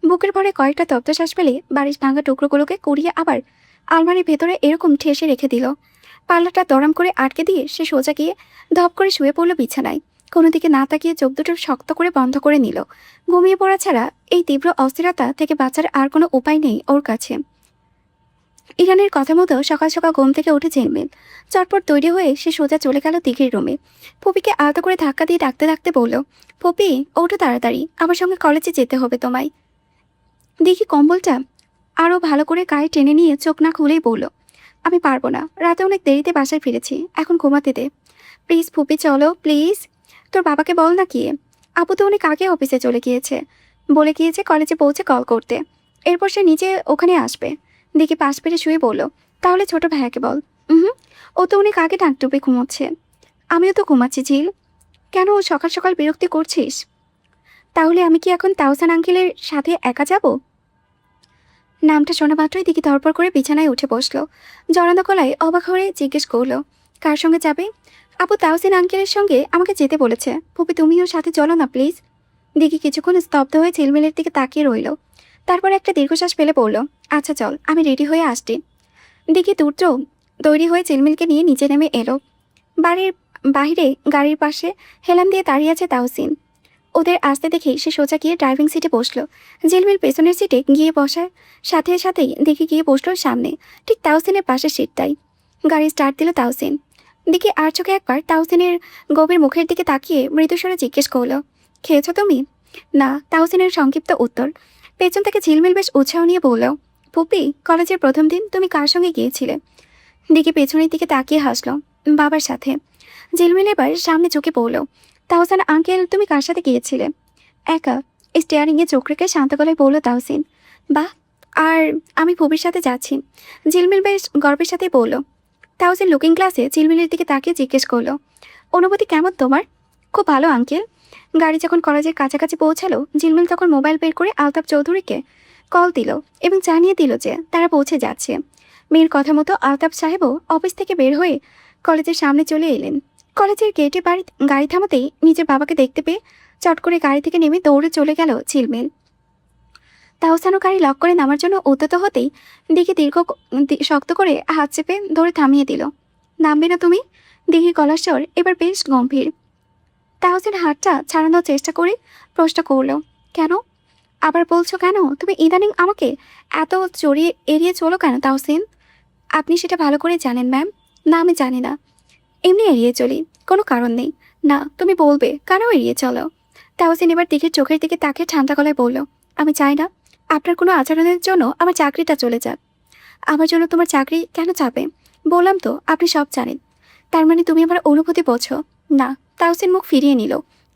বুকের ভরে কয়েকটা তপ্তশ্বাস ফেলে বারিশ ভাঙা টুকরোগুলোকে কুড়িয়ে আবার আলমারির ভেতরে এরকম ঠেসে রেখে দিল। পাল্লাটা দরাম করে আটকে দিয়ে সে সোজা গিয়ে ধপ করে শুয়ে পড়ল বিছানায়। কোনো দিকে না তাকিয়ে চোখ দুটো শক্ত করে বন্ধ করে নিল। ঘুমিয়ে পড়া ছাড়া এই তীব্র অস্থিরতা থেকে বাঁচার আর কোনো উপায় নেই ওর কাছে। ইরানের কথা মতো সকাল সকাল ঘুম থেকে উঠে ঝিলমিল চটপট তৈরি হয়ে সে সোজা চলে গেল দিঘির রুমে। পপিকে আলাদা করে ধাক্কা দিয়ে ডাকতে ডাকতে বলল, পপি ওঠো তাড়াতাড়ি, আমার সঙ্গে কলেজে যেতে হবে তোমায়। দিঘি কম্বলটা আরও ভালো করে গায়ে টেনে নিয়ে চোখ না খুলেই বলল, আমি পারবো না, রাতে অনেক দেরিতে বাসায় ফিরেছি, এখন ঘুমাতে দে। প্লিজ ফুপি চলো প্লিজ। তোর বাবাকে বল না কি, আপু তো অনেক আগে অফিসে চলে গিয়েছে, বলে গিয়েছে কলেজে পৌঁছে কল করতে, এরপর সে নিচে ওখানে আসবে। দিকে পাশ পেরে শুয়ে বলল, তাহলে ছোট ভাইয়াকে বল। ও তো অনেক আগে ডাক ডুবে ঘুমোচ্ছে। আমিও তো ঘুমাচ্ছি ঝিল, কেন সকাল সকাল বিরক্তি করছিস? তাহলে আমি কি এখন তাওসান আঙ্কেলের সাথে একা যাব? নামটা শোনা মাত্রই দিকে ধরপড় করে বিছানায় উঠে বসলো। জড়ানো গলায় অবাক হয়ে জিজ্ঞেস করলো, কার সঙ্গে যাবে? আপু তাওসিন আঙ্কেলের সঙ্গে আমাকে যেতে বলেছে। ফুপি তুমিও সাথে চলো না প্লিজ। দিকে কিছুক্ষণ স্তব্ধ হয়ে ঝিলমিলের দিকে তাকিয়ে রইল। তারপর একটা দীর্ঘশ্বাস ফেলে পড়ল, আচ্ছা চল, আমি রেডি হয়ে আসছি। দিকে দ্রুত তৈরি হয়ে ঝিলমিলকে নিয়ে নিচে নেমে এলো। বাড়ির বাইরে গাড়ির পাশে হেলাম দিয়ে দাঁড়িয়ে আছে তাওসিন। ওদের আসতে দেখেই সে সোজা গিয়ে ড্রাইভিং সিটে বসলো। ঝিলমিল পেছনের সিটে গিয়ে বসার সাথে সাথেই দিকে গিয়ে বসলো সামনে, ঠিক তাওসিনের পাশের সিটটাই। গাড়ি স্টার্ট দিল তাওসিন। দিকে আর চোখে একবার তাওসিনের গভীর মুখের দিকে তাকিয়ে মৃদুস্বরে জিজ্ঞেস করলো, খেয়েছো তুমি? না, তাওসিনের সংক্ষিপ্ত উত্তর। পেছন থেকে ঝিলমিল বেশ উৎসাহ নিয়ে বলল, পুপি কলেজের প্রথম দিন তুমি কার সঙ্গে গিয়েছিলে? দিকে পেছনের দিকে তাকিয়ে হাসলো, বাবার সাথে। ঝিলমিল এবার সামনে চোখে পড়ল, তাওসান আঙ্কেল তুমি কার সাথে গিয়েছিলে? একা। স্টিয়ারিংয়ে চোখ রেখে শান্ত গলায় বলল তাওসিন, বাহ, আর আমি ভবির সাথে যাচ্ছি। ঝিলমিল বেশ গর্বের সাথেই বলল। তাহসিন লুকিং গ্লাসে ঝিলমিলের দিকে তাকিয়ে জিজ্ঞেস করলো, অনুভূতি কেমন তোমার? খুব ভালো আঙ্কেল। গাড়ি যখন কলেজের কাছাকাছি পৌঁছালো, ঝিলমিল তখন মোবাইল বের করে আলতাফ চৌধুরীকে কল দিল এবং জানিয়ে দিল যে তারা পৌঁছে যাচ্ছে। মেয়ের কথা মতো আলতাফ সাহেবও অফিস থেকে বের হয়ে কলেজের সামনে চলে এলেন। কলেজের গেটে গাড়ি থামাতেই নিজের বাবাকে দেখতে পেয়ে চট করে গাড়ি থেকে নেমে দৌড়ে চলে গেল ঝিলমিল। তাহসানও গাড়ি লক করে নামার জন্য উদ্যত হতেই দিকে শক্ত করে হাত চেপে ধরে থামিয়ে দিল। নামবে না তুমি? দিঘির গলার স্বর এবার বেশ গম্ভীর। তাহসিন হাতটা ছাড়ানোর চেষ্টা করে প্রশ্ন করল, কেন? আবার বলছো কেন? তুমি ইদানিং আমাকে এত চড়িয়ে এড়িয়ে চলো কেন তাহসিন? আপনি সেটা ভালো করে জানেন ম্যাম। না, আমি জানি না, এমনি এড়িয়ে চলি, কোনো কারণ নেই। না, তুমি বলবে কেন এড়িয়ে চলো। তাহসিন এবার দিঘির চোখের দিকে তাকিয়ে ঠান্ডা গলায় বলল, আমি চাই না আপনার কোনো আচরণের জন্য আমার চাকরিটা চলে যাক। আমার জন্য তোমার চাকরি কেন চাবে? বললাম তো আপনি সব জানেন। তার মানে তুমি আমার অনুভূতি বোঝো না? তাহসিন মুখ ফিরিয়ে নিল।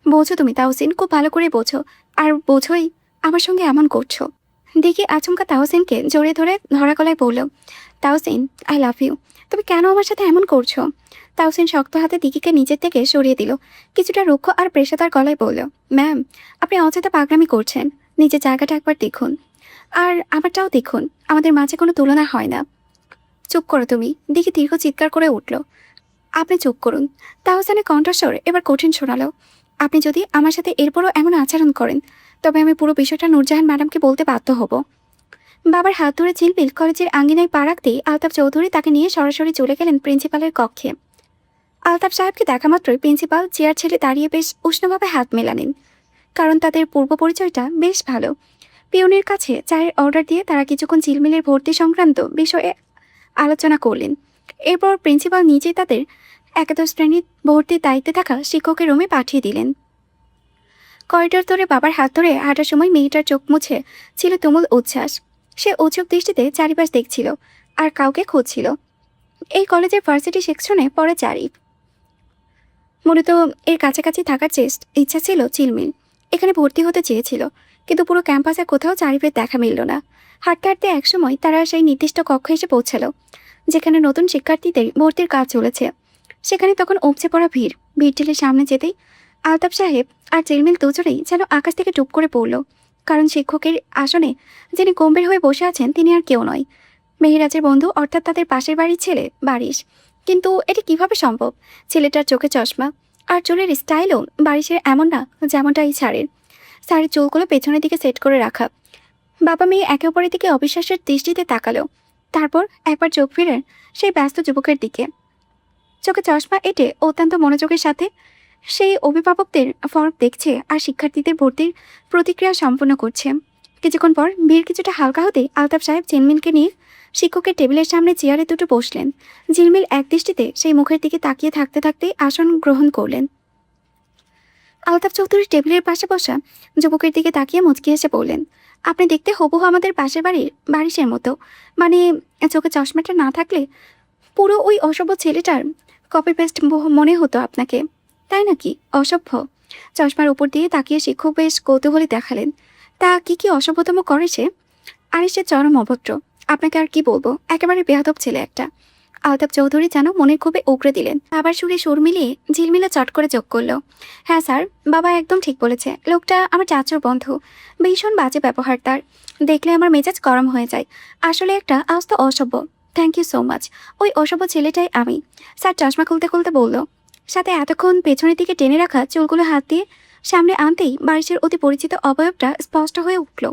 বোঝো তুমি তাহসিন, খুব ভালো করে বোঝো। আর বোঝোই আমার সঙ্গে এমন করছো। দিঘি আচমকা তাহসিনকে জড়িয়ে ধরে ধরা গলায় বলল, তাহসিন আই লাভ ইউ। তুমি কেন আমার সাথে এমন করছো? তাহসিন শক্ত হাতে দিঘিকে নিজের থেকে সরিয়ে দিল। কিছুটা রুক্ষ আর পেশাদার গলায় বলল, ম্যাম আপনি অযথা পাগলামি করছেন। নিজের জায়গাটা একবার দেখুন, আর আমারটাও দেখুন। আমাদের মাঝে কোনো তুলনা হয় না। চুপ করো তুমি। দিঘি দীর্ঘ চিৎকার করে উঠল। আপনি চুপ করুন। তাহসানের কণ্ঠস্বর এবার কঠিন শোনালো। আপনি যদি আমার সাথে এরপরও এমন আচরণ করেন, তবে আমি পুরো বিষয়টা নূরজাহান ম্যাডামকে বলতে বাধ্য হব। বাবার হাত ধরে ঝিলমিল কলেজের আঙ্গিনায় পা রাখতেই আলতাফ চৌধুরী তাকে নিয়ে সরাসরি চলে গেলেন প্রিন্সিপালের কক্ষে। আলতাফ সাহেবকে দেখা মাত্রই প্রিন্সিপাল চেয়ার ছেড়ে দাঁড়িয়ে বেশ উষ্ণভাবে হাত মেলালেন, কারণ তাদের পূর্ব পরিচয়টা বেশ ভালো। পিয়নের কাছে চায়ের অর্ডার দিয়ে তারা কিছুক্ষণ ঝিলমিলের ভর্তি সংক্রান্ত বিষয়ে আলোচনা করলেন। এরপর প্রিন্সিপাল নিজেই তাদের একাদশ শ্রেণীর ভর্তির দায়িত্বে থাকা শিক্ষকের রুমে পাঠিয়ে দিলেন। করিডোর ধরে বাবার হাত ধরে হাঁটার সময় মেয়েটার চোখ মুছে ছিল তুমুল উচ্ছ্বাস। সে উৎসুক দৃষ্টিতে চারিপাশ দেখছিল আর কাউকে খুঁজছিল। এই কলেজের ভার্সিটি সেকশনে পড়ে চারিফ। মূলত এর কাছাকাছি থাকার ইচ্ছা ছিল ঝিলমিল। এখানে ভর্তি হতে চেয়েছিল, কিন্তু পুরো ক্যাম্পাসে কোথাও চারিফের দেখা মিলল না। হাঁটতে হাঁটতে একসময় তারা সেই নির্দিষ্ট কক্ষে এসে পৌঁছালো, যেখানে নতুন শিক্ষার্থীদের ভর্তির কাজ চলেছে। সেখানে তখন উপচে পড়া ভিড়। ভিড় ঠেলে সামনে যেতেই আলতাফ সাহেব আর ঝিলমিল দুজনেই যেন আকাশ থেকে টুপ করে পড়ল, কারণ শিক্ষকের আসনে যিনি গম্ভীর হয়ে বসে আছেন তিনি আর কেউ নয়, মেহেরাজের বন্ধু, অর্থাৎ তাদের পাশের বাড়ির ছেলে বারিশ। কিন্তু এটি কিভাবে সম্ভব? ছেলেটার চোখে চশমা আর চুলের স্টাইলও বারিশের এমন না যেমনটা এই ছাড়ের। স্যারের চুলগুলো পেছনের দিকে সেট করে রাখা। বাবা মেয়ে একে অপরের দিকে অবিশ্বাসের দৃষ্টিতে তাকালো। তারপর একবার চোখ ফিরেন সেই ব্যস্ত যুবকের দিকে। চোখে চশমা এঁটে অত্যন্ত মনোযোগের সাথে সেই অভিভাবকদের ফর্ম দেখছে আর শিক্ষার্থীদের ভর্তির প্রতিক্রিয়া সম্পন্ন করছে। কিছুক্ষণ পর ভিড় কিছুটা হালকা হতে আলতাফ সাহেব ঝিলমিলকে নিয়ে শিক্ষকের টেবিলের সামনে চেয়ারে দুটো বসলেন। ঝিলমিল এক দৃষ্টিতে সেই মুখের দিকে তাকিয়ে থাকতে থাকতেই আসন গ্রহণ করলেন। আলতাফ চৌধুরী টেবিলের পাশে বসা যুবকের দিকে তাকিয়ে মুচকি হেসে বললেন, আপনি দেখতে হুবহু আমাদের পাশের বারিশের মতো। মানে চোখে চশমাটা না থাকলে পুরো ওই অসভ্য ছেলেটার কপি পেস্ট মনে হতো আপনাকে, তাই নাকি? অসভ্য? চশমার উপর দিয়ে তাকিয়ে শিক্ষক বেশ কৌতূহলী দেখালেন। তা কি কি অসভ্যতম করেছে? আরে সে চরম অভদ্র। আপনাকে আর কি বলবো, একেবারে বেয়াদব ছেলে একটা। আলতাফ চৌধুরী যেন মনের ক্ষোভে উগড়ে দিলেন। আবার সুরে সুর মিলিয়ে ঝিলমিলে চট করে যোগ করলো, হ্যাঁ স্যার, বাবা একদম ঠিক বলেছে। লোকটা আমার চাচুর বন্ধু। ভীষণ বাজে ব্যবহার তার, দেখলে আমার মেজাজ গরম হয়ে যায়। আসলে একটা আস্ত অসভ্য। Thank you so much. ওই অসভ্য ছেলেটাই আমি। স্যার চশমা খুলতে খুলতে বলল, সাথে এতক্ষণ পেছনের দিকে টেনে রাখা চুলগুলো হাত দিয়ে সামনে আনতেই বারিশের অতি পরিচিত অবয়বটা স্পষ্ট হয়ে উঠল।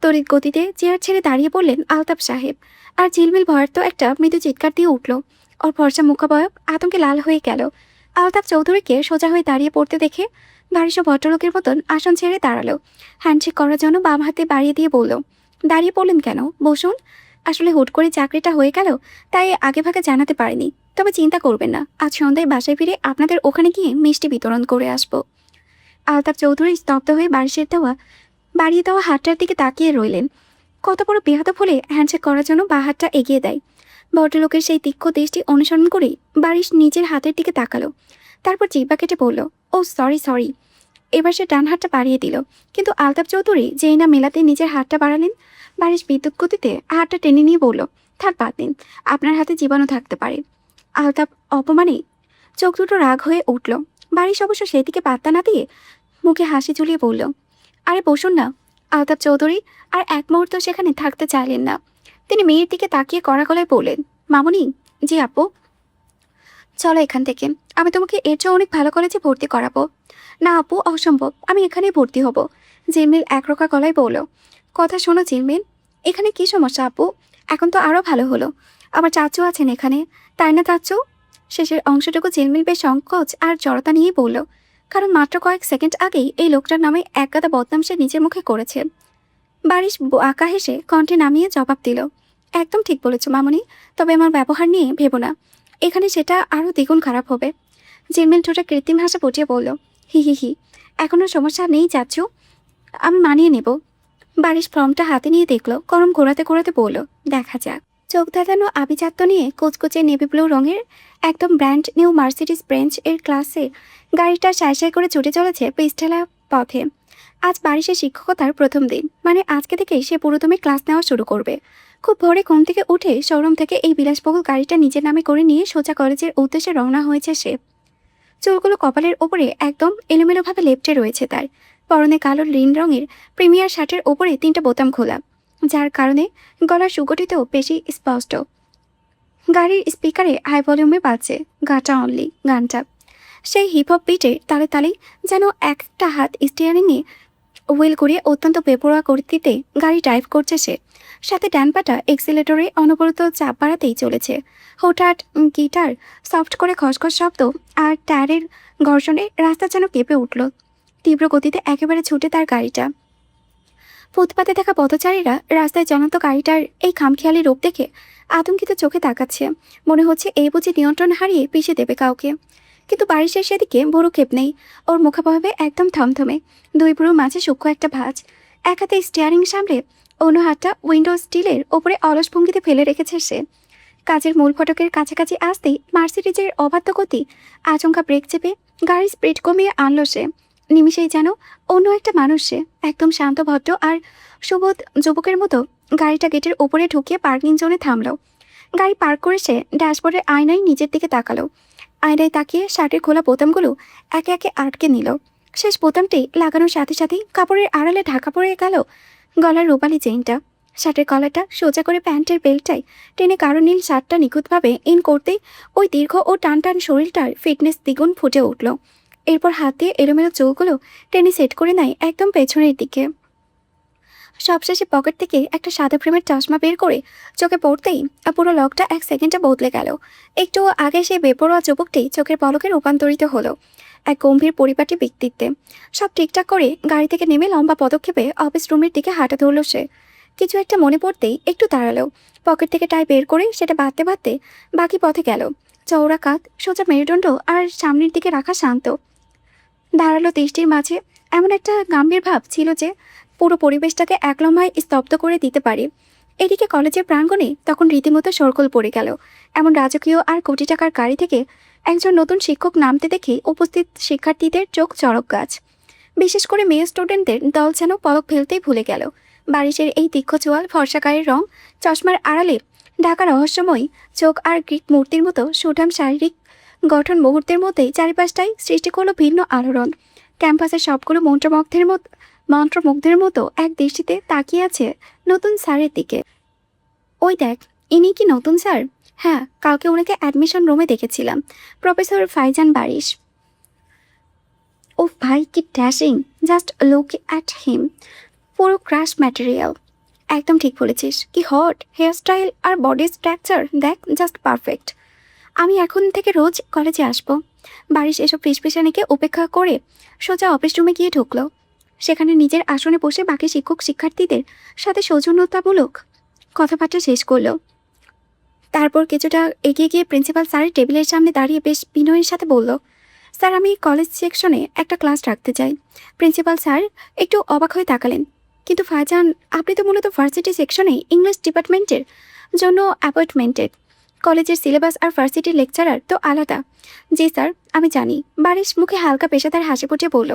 তড়িৎ গতিতে চেয়ার ছেড়ে দাঁড়িয়ে পড়লেন আলতাফ সাহেব, আর ঝিলমিল ভয়ার্ত একটা মৃদু চিৎকার দিয়ে উঠল। ওর ফর্সা মুখাবয়ব আতঙ্কে লাল হয়ে গেল। আলতাফ চৌধুরীকে সোজা হয়ে দাঁড়িয়ে পড়তে দেখে বারিশ ভদ্রলোকের মতন আসন ছেড়ে দাঁড়ালো। হ্যান্ডশেক করার জন্য বাম হাতে বাড়িয়ে দিয়ে বলল, দাঁড়িয়ে পড়লেন কেন? বসুন। আসলে হুট করে চাকরিটা হয়ে গেল, তাই আগেভাগে জানাতে পারিনি। তবে চিন্তা করবেন না, আজ সন্ধ্যায় বাসায় ফিরে আপনাদের ওখানে গিয়ে মিষ্টি বিতরণ করে আসবো। আলতাফ চৌধুরী স্তব্ধ হয়ে বাড়িয়ে দেওয়া হাতটার দিকে তাকিয়ে রইলেন। কত বড় বেয়াদব হলে হ্যান্ডশেক করার জন্য বা হাতটা এগিয়ে দেয়। ভদ্রলোকের সেই তীক্ষ্ণ দৃষ্টি অনুসরণ করে বারিশ নিজের হাতের দিকে তাকালো। তারপর জিহ্বা কেটে বলল, ও সরি। এবার সে ডান হাতটা বাড়িয়ে দিল, কিন্তু আলতাফ চৌধুরী যেই না মেলাতে নিজের হাতটা বাড়ালেন, বারিশ বিদ্যুৎ গতিতে হাতটা টেনে নিয়ে বলল, থাক বাদ দিন, আপনার হাতে জীবাণু থাকতে পারে। আলতাপ অপমানে চোখ দুটো রাগ হয়ে উঠল। বারিশ অবশ্য সেদিকে পাত্তা না দিয়ে মুখে হাসি ঝুলিয়ে বলল, আরে বসুন না। আলতাপ চৌধুরী আর এক মুহূর্ত সেখানে থাকতে চাইলেন না। তিনি মেয়ের দিকে তাকিয়ে কড়া গলায় বললেন, মামুনি। জি আপু। চলো এখান থেকে, আমি তোমাকে এর চেয়ে অনেক ভালো কলেজে ভর্তি করাবো। না আপু, অসম্ভব, আমি এখানেই ভর্তি হব। জিলমিল একরোকা গলায় বলল, কথা শোনো জিলমিল, এখানে কি সমস্যা আপু? এখন তো আরও ভালো হলো, আমার চাচু আছেন এখানে, তাই না চাচু? শেষের অংশটুকু জিলমিল বেশ সংকোচ আর জড়তা নিয়েই বলল, কারণ মাত্র কয়েক সেকেন্ড আগেই এই লোকটার নামে এক গাদা বদনাম সে নিজের মুখে করেছে। বারিশ আঁকা হেসে কণ্ঠে নামিয়ে জবাব দিল, একদম ঠিক বলেছ মামুনি, তবে আমার ব্যবহার নিয়ে ভেবো না, এখানে সেটা আরও দ্বিগুণ খারাপ হবে। জিলমিল ঠোঁটে কৃত্রিম হাসা ফুটিয়ে বলল, হি হি হি, এখনও সমস্যা নেই চাচু, আমি মানিয়ে নেব। বারিশ ফর্মটা হাতে নিয়ে দেখলো, গরম ঘোরাতে ঘোরাতে বলল, দেখা যাক। চোখ ধাঁধানো আভিজাত্য নিয়ে কোচকোচে নেভি ব্লু রঙের একদম ব্র্যান্ড নিউ মার্সিডিজ বেঞ্চ এর ক্লাসে গাড়িটা সাই সাই করে ছুটে চলেছে পিচঢালা পথে। আজ বারিশের শিক্ষকতার প্রথম দিন, মানে আজকে থেকেই সে পুরোদমে ক্লাস নেওয়া শুরু করবে। খুব ভোরে ঘুম থেকে উঠে শোরুম থেকে এই বিলাসবহুল গাড়িটা নিজের নামে করে নিয়ে সোজা কলেজের উদ্দেশ্যে রওনা হয়েছে সে। চুলগুলো কপালের ওপরে একদম এলোমেলোভাবে লেপ্টে রয়েছে তার। পরনে কালো নীল রঙের প্রিমিয়ার শার্টের ওপরে 3টা বোতাম খোলা, যার কারণে গলার সুগঠিতেও বেশি স্পষ্ট। গাড়ির স্পিকারে হাই ভলিউমে বাজছে গাটা অনলি গানটা। সেই হিপহপ বিটের তালে তালে যেন একটা হাত স্টিয়ারিংয়ে হুইল ঘুরিয়ে অত্যন্ত বেপরোয়া গতিতে গাড়ি ড্রাইভ করছে সে, সাথে ডান পাটা এক্সিলেটরে অনবরত চাপ বাড়াতেই চলেছে। হঠাৎ গিটার সফট করে খসখস শব্দ আর টায়ারের ঘর্ষণে রাস্তা যেন কেঁপে উঠল। তীব্র গতিতে একেবারে ছুটে তার গাড়িটা। ফুটপাতে থাকা পথচারীরা রাস্তায় চলন্ত গাড়িটার এই খামখেয়ালি রূপ দেখে আতঙ্কিত চোখে তাকাচ্ছে, মনে হচ্ছে এই বুঝি নিয়ন্ত্রণ হারিয়ে পিষে দেবে কাউকে। কিন্তু বারিশের সেদিকে বড় ক্ষেপ নেই, ওর মুখাবয়বে একদম থমথমে, দুই বুড়োর মাঝে সূক্ষ্ম একটা ভাঁজ। এক হাতে স্টিয়ারিং সামলে অন্য হাতটা উইন্ডো স্টিলের ওপরে অলস ভঙ্গিতে ফেলে রেখেছে সে। কাজের মূল ফটকের কাছাকাছি আসতেই মার্সিডিজের অবাধ্য গতি আচমকা ব্রেক চেপে গাড়ির স্পিড কমিয়ে আনলো সে। নিমিষেই যেন অন্য একটা মানুষ সে, একদম শান্ত ভদ্র আর সুবোধ যুবকের মতো গাড়িটা গেটের ওপরে ঢুকিয়ে পার্কিং জোনে থামলো। গাড়ি পার্ক করে সে ড্যাশবোর্ডের আয়নায় নিজের দিকে তাকালো। আয়নায় তাকিয়ে শার্টের খোলা বোতামগুলো একে একে আটকে নিল। শেষ বোতামটি লাগানোর সাথে সাথেই কাপড়ের আড়ালে ঢাকা পড়ে গেল গলার রূপালি চেইনটা। শার্টের কলারটা সোজা করে প্যান্টের বেল্টটাই টেনে কারো নীল শার্টটা নিখুঁতভাবে ইন করতেই ওই দীর্ঘ ও টান টান শরীরটার ফিটনেস দ্বিগুণ ফুটে উঠল। এরপর হাত দিয়ে এলোমেলো চৌগুলো টেনে সেট করে নেয় একদম পেছনের দিকে। সবশেষে পকেট থেকে একটা সাদা ফ্রেমের চশমা বের করে চোখে পড়তেই পুরো লকটা এক সেকেন্ডে বদলে গেল। একটু আগে সেই বেপরোয়া যুবকটি চোখের পলকে রূপান্তরিত হলো এক গম্ভীর পরিপাটি ব্যক্তিত্বে। সব ঠিকঠাক করে গাড়ি থেকে নেমে লম্বা পদক্ষেপে অফিস রুমের দিকে হাঁটা ধরল সে। কিছু একটা মনে পড়তেই একটু দাঁড়ালো, পকেট থেকে টাই বের করে সেটা বাঁধতে বাঁধতে বাকি পথে গেল। চওড়া কাঁধ, সোজা মেরুদণ্ড আর সামনের দিকে রাখা শান্ত দাঁড়ালো দৃষ্টির মাঝে এমন একটা গাম্ভীর ভাব ছিল যে পুরো পরিবেশটাকে এক লম্বায় স্তব্ধ করে দিতে পারে। এদিকে কলেজের প্রাঙ্গণে তখন রীতিমতো শোরগোল পড়ে গেল। এমন রাজকীয় আর কোটি টাকার গাড়ি থেকে একজন নতুন শিক্ষক নামতে দেখে উপস্থিত শিক্ষার্থীদের চোখ চড়ক গাছ। বিশেষ করে মেয়ে স্টুডেন্টদের দল যেন পলক ফেলতেই ভুলে গেল। বারিশের এই তীক্ষ্ণ চোয়াল, ফর্সা গায়ের রং, চশমার আড়ালে ঢাকা রহস্যময়ী চোখ আর গ্রিক মূর্তির মতো সুঠাম শারীরিক গঠন মুহূর্তের মধ্যেই চারিপাশটাই সৃষ্টি করলো ভিন্ন আলোড়ন। ক্যাম্পাসের সবগুলো মন্ত্রমুগ্ধের মতো এক দৃষ্টিতে তাকিয়ে আছে নতুন স্যারের দিকে। ওই দেখ, ইনি কি নতুন স্যার? হ্যাঁ, কালকে ওনাকে অ্যাডমিশন রুমে দেখেছিলাম, প্রফেসর ফাইজান বারিশ। ও ভাই, কি dashing! Just look at him, পুরো ক্রাশ ম্যাটেরিয়াল। একদম ঠিক বলেছিস, কি হট হেয়ারস্টাইল আর বডি স্ট্রাকচার, দেখ জাস্ট পারফেক্ট। আমি এখন থেকে রোজ কলেজে আসবো। বারিশ এসব ফিসফিসানিকে উপেক্ষা করে সোজা অফিস রুমে গিয়ে ঢুকলো। সেখানে নিজের আসনে বসে বাকি শিক্ষক শিক্ষার্থীদের সাথে সৌজন্যতামূলক কথাবার্তা শেষ করলো। তারপর কিছুটা এগিয়ে গিয়ে প্রিন্সিপাল স্যারের টেবিলের সামনে দাঁড়িয়ে বেশ বিনয়ের সাথে বলল, স্যার, আমি কলেজ সেকশনে একটা ক্লাস রাখতে চাই। প্রিন্সিপাল স্যার একটু অবাক হয়ে তাকালেন। কিন্তু ফাইজান, আপনি তো মূলত ভার্সিটি সেকশনে ইংলিশ ডিপার্টমেন্টের জন্য অ্যাপয়েন্টমেন্টেড। কলেজের সিলেবাস আর ভার্সিটির লেকচারার তো আলাদা। জি স্যার, আমি জানি। বারিশ মুখে হালকা পেশাদার হাসি ফুটিয়ে বলল,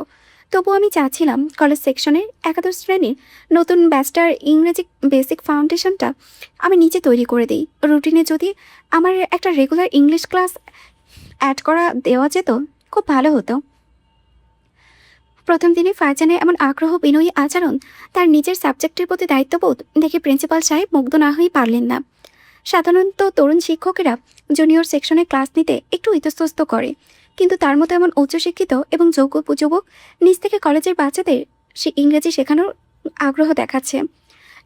তবুও আমি চাচ্ছিলাম কলেজ সেকশনের একাদশ শ্রেণীর নতুন ব্যাচটার ইংরেজি বেসিক ফাউন্ডেশনটা আমি নিজে তৈরি করে দিই। রুটিনে যদি আমার একটা রেগুলার ইংলিশ ক্লাস অ্যাড করা দেওয়া যেত খুব ভালো হতো। প্রথম দিনে ফারজানের এমন আগ্রহ, বিনয়ী আচরণ, তার নিজের সাবজেক্টের প্রতি দায়িত্ববোধ দেখে প্রিন্সিপাল সাহেব মুগ্ধ না হয়ে পারলেন না। সাধারণত তরুণ শিক্ষকেরা জুনিয়র সেকশনে ক্লাস নিতে একটু ইতস্তত করে, কিন্তু তার মতো এমন উচ্চশিক্ষিত এবং যোগ্য যুবক নিজ থেকে কলেজের বাচ্চাদের সে ইংরেজি শেখানোর আগ্রহ দেখাচ্ছে,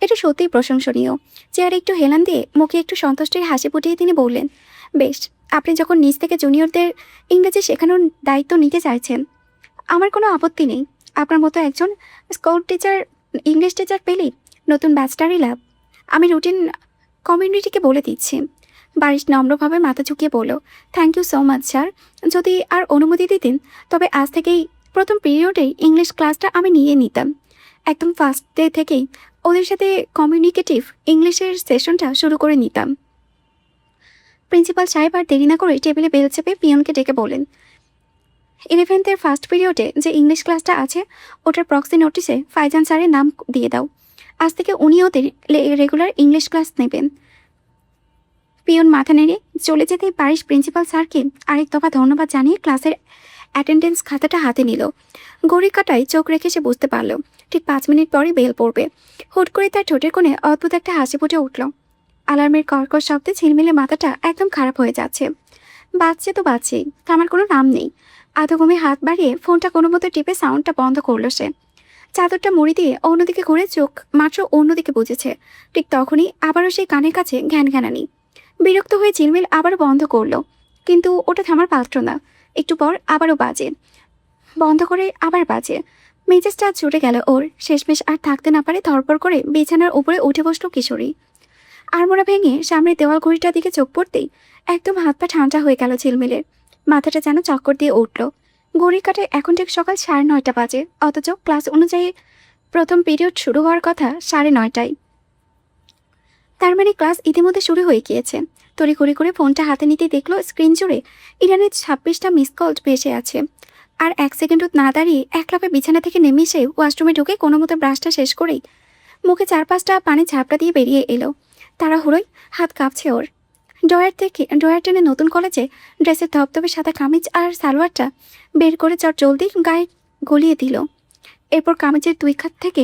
এটা সত্যিই প্রশংসনীয়। চেয়ারে একটু হেলান দিয়ে মুখে একটু সন্তুষ্টির হাসি ফুটিয়ে তিনি বললেন, বেশ, আপনি যখন নিজ থেকে জুনিয়রদের ইংরেজি শেখানোর দায়িত্ব নিতে চাইছেন, আমার কোনো আপত্তি নেই। আপনার মতো একজন স্কুল টিচার, ইংলিশ টিচার পেলেই নতুন ব্যাচটারই লাভ। আমি রুটিন কমিউনিটিকে বলে দিচ্ছি। বারিশ নম্রভাবে মাথা ঝুঁকিয়ে বলল, thank you so much sir. যদি আর অনুমতি দিতেন তবে আজ থেকেই প্রথম পিরিয়ডেই ইংলিশ ক্লাসটা আমি নিয়ে নিতাম। একদম ফার্স্ট ডে থেকেই ওদের সাথে কমিউনিকেটিভ ইংলিশের সেশনটা শুরু করে নিতাম। প্রিন্সিপাল সাহেব আর দেরি না করে টেবিলে বেল চেপে পিয়নকে ডেকে বলেন, 11th ফার্স্ট পিরিয়ডে যে ইংলিশ ক্লাসটা আছে ওটার প্রক্সি নোটিসে ফাইজান স্যারের নাম দিয়ে দাও। আজ থেকে উনি ওদের রেগুলার ইংলিশ ক্লাস নেবেন। পিয়ন মাথা নেড়ে চলে যেতেই বারিশ প্রিন্সিপাল স্যারকে আরেক দফা ধন্যবাদ জানিয়ে ক্লাসের অ্যাটেন্ডেন্স খাতাটা হাতে নিল। ঘড়ি কাটায় চোখ রেখে সে বুঝতে পারল ঠিক 5 মিনিট পরই বেল পড়বে। হুট করে তার ঠোঁটের কোণে অদ্ভুত একটা হাসি ফুটে উঠল। অ্যালার্মের কর্কশ শব্দে ঝিলমিলে মাথাটা একদম খারাপ হয়ে যাচ্ছে। বাজছে তো বাজছেই, থামার কোনো নাম নেই। আধো ঘুমে হাত বাড়িয়ে ফোনটা কোনো মতো টিপে সাউন্ডটা বন্ধ করলো সে। চাদরটা মুড়ি দিয়ে অন্যদিকে ঘুরে চোখ মাত্র অন্যদিকে বুঝেছে, ঠিক তখনই আবারও সেই কানের কাছে ঘ্যান ঘ্যানানি। বিরক্ত হয়ে ঝিলমিল আবারও বন্ধ করলো, কিন্তু ওটা থামার পাত্র না। একটু পর আবারও বাজে, বন্ধ করে আবার বাজে। মেজাজটা ছুটে গেল ওর। শেষমেশ আর থাকতে না পারে ধরপড় করে বিছানার উপরে উঠে বসলো কিশোরী। আড়মোড়া ভেঙে সামনের দেওয়াল ঘড়িটার দিকে চোখ পড়তেই একদম হাত পা ঠান্ডা হয়ে গেল ঝিলমিলের। মাথাটা যেন চক্কর দিয়ে উঠল। ঘড়ির কাটায় এখন ঠিক সকাল 9:30 বাজে, অথচ ক্লাস অনুযায়ী প্রথম পিরিয়ড শুরু হওয়ার কথা 9:30। তার মানে ক্লাস ইতিমধ্যে শুরু হয়ে গিয়েছে। তড়িঘড়ি করে ফোনটা হাতে নিতে দেখলো স্ক্রিন জুড়ে ইরানের 26টা মিস কল ভেসে আছে। আর 1 সেকেন্ডও না দাঁড়িয়ে একলাপে বিছানা থেকে নেমে এসে ওয়াশরুমে ঢুকে কোনো মতো ব্রাশটা শেষ করেই মুখে 4-5টা পানি ঝাপটা দিয়ে বেরিয়ে এলো। তাড়াহুড়োয় হাত কাঁপছে ওর। ড্রয়ার টেনে নতুন কলেজে ড্রেসের ধপধপে সাদা কামিজ আর সালোয়ারটা বের করে চট জলদি গায়ে গলিয়ে দিল। এরপর কামিজের 2 খাত থেকে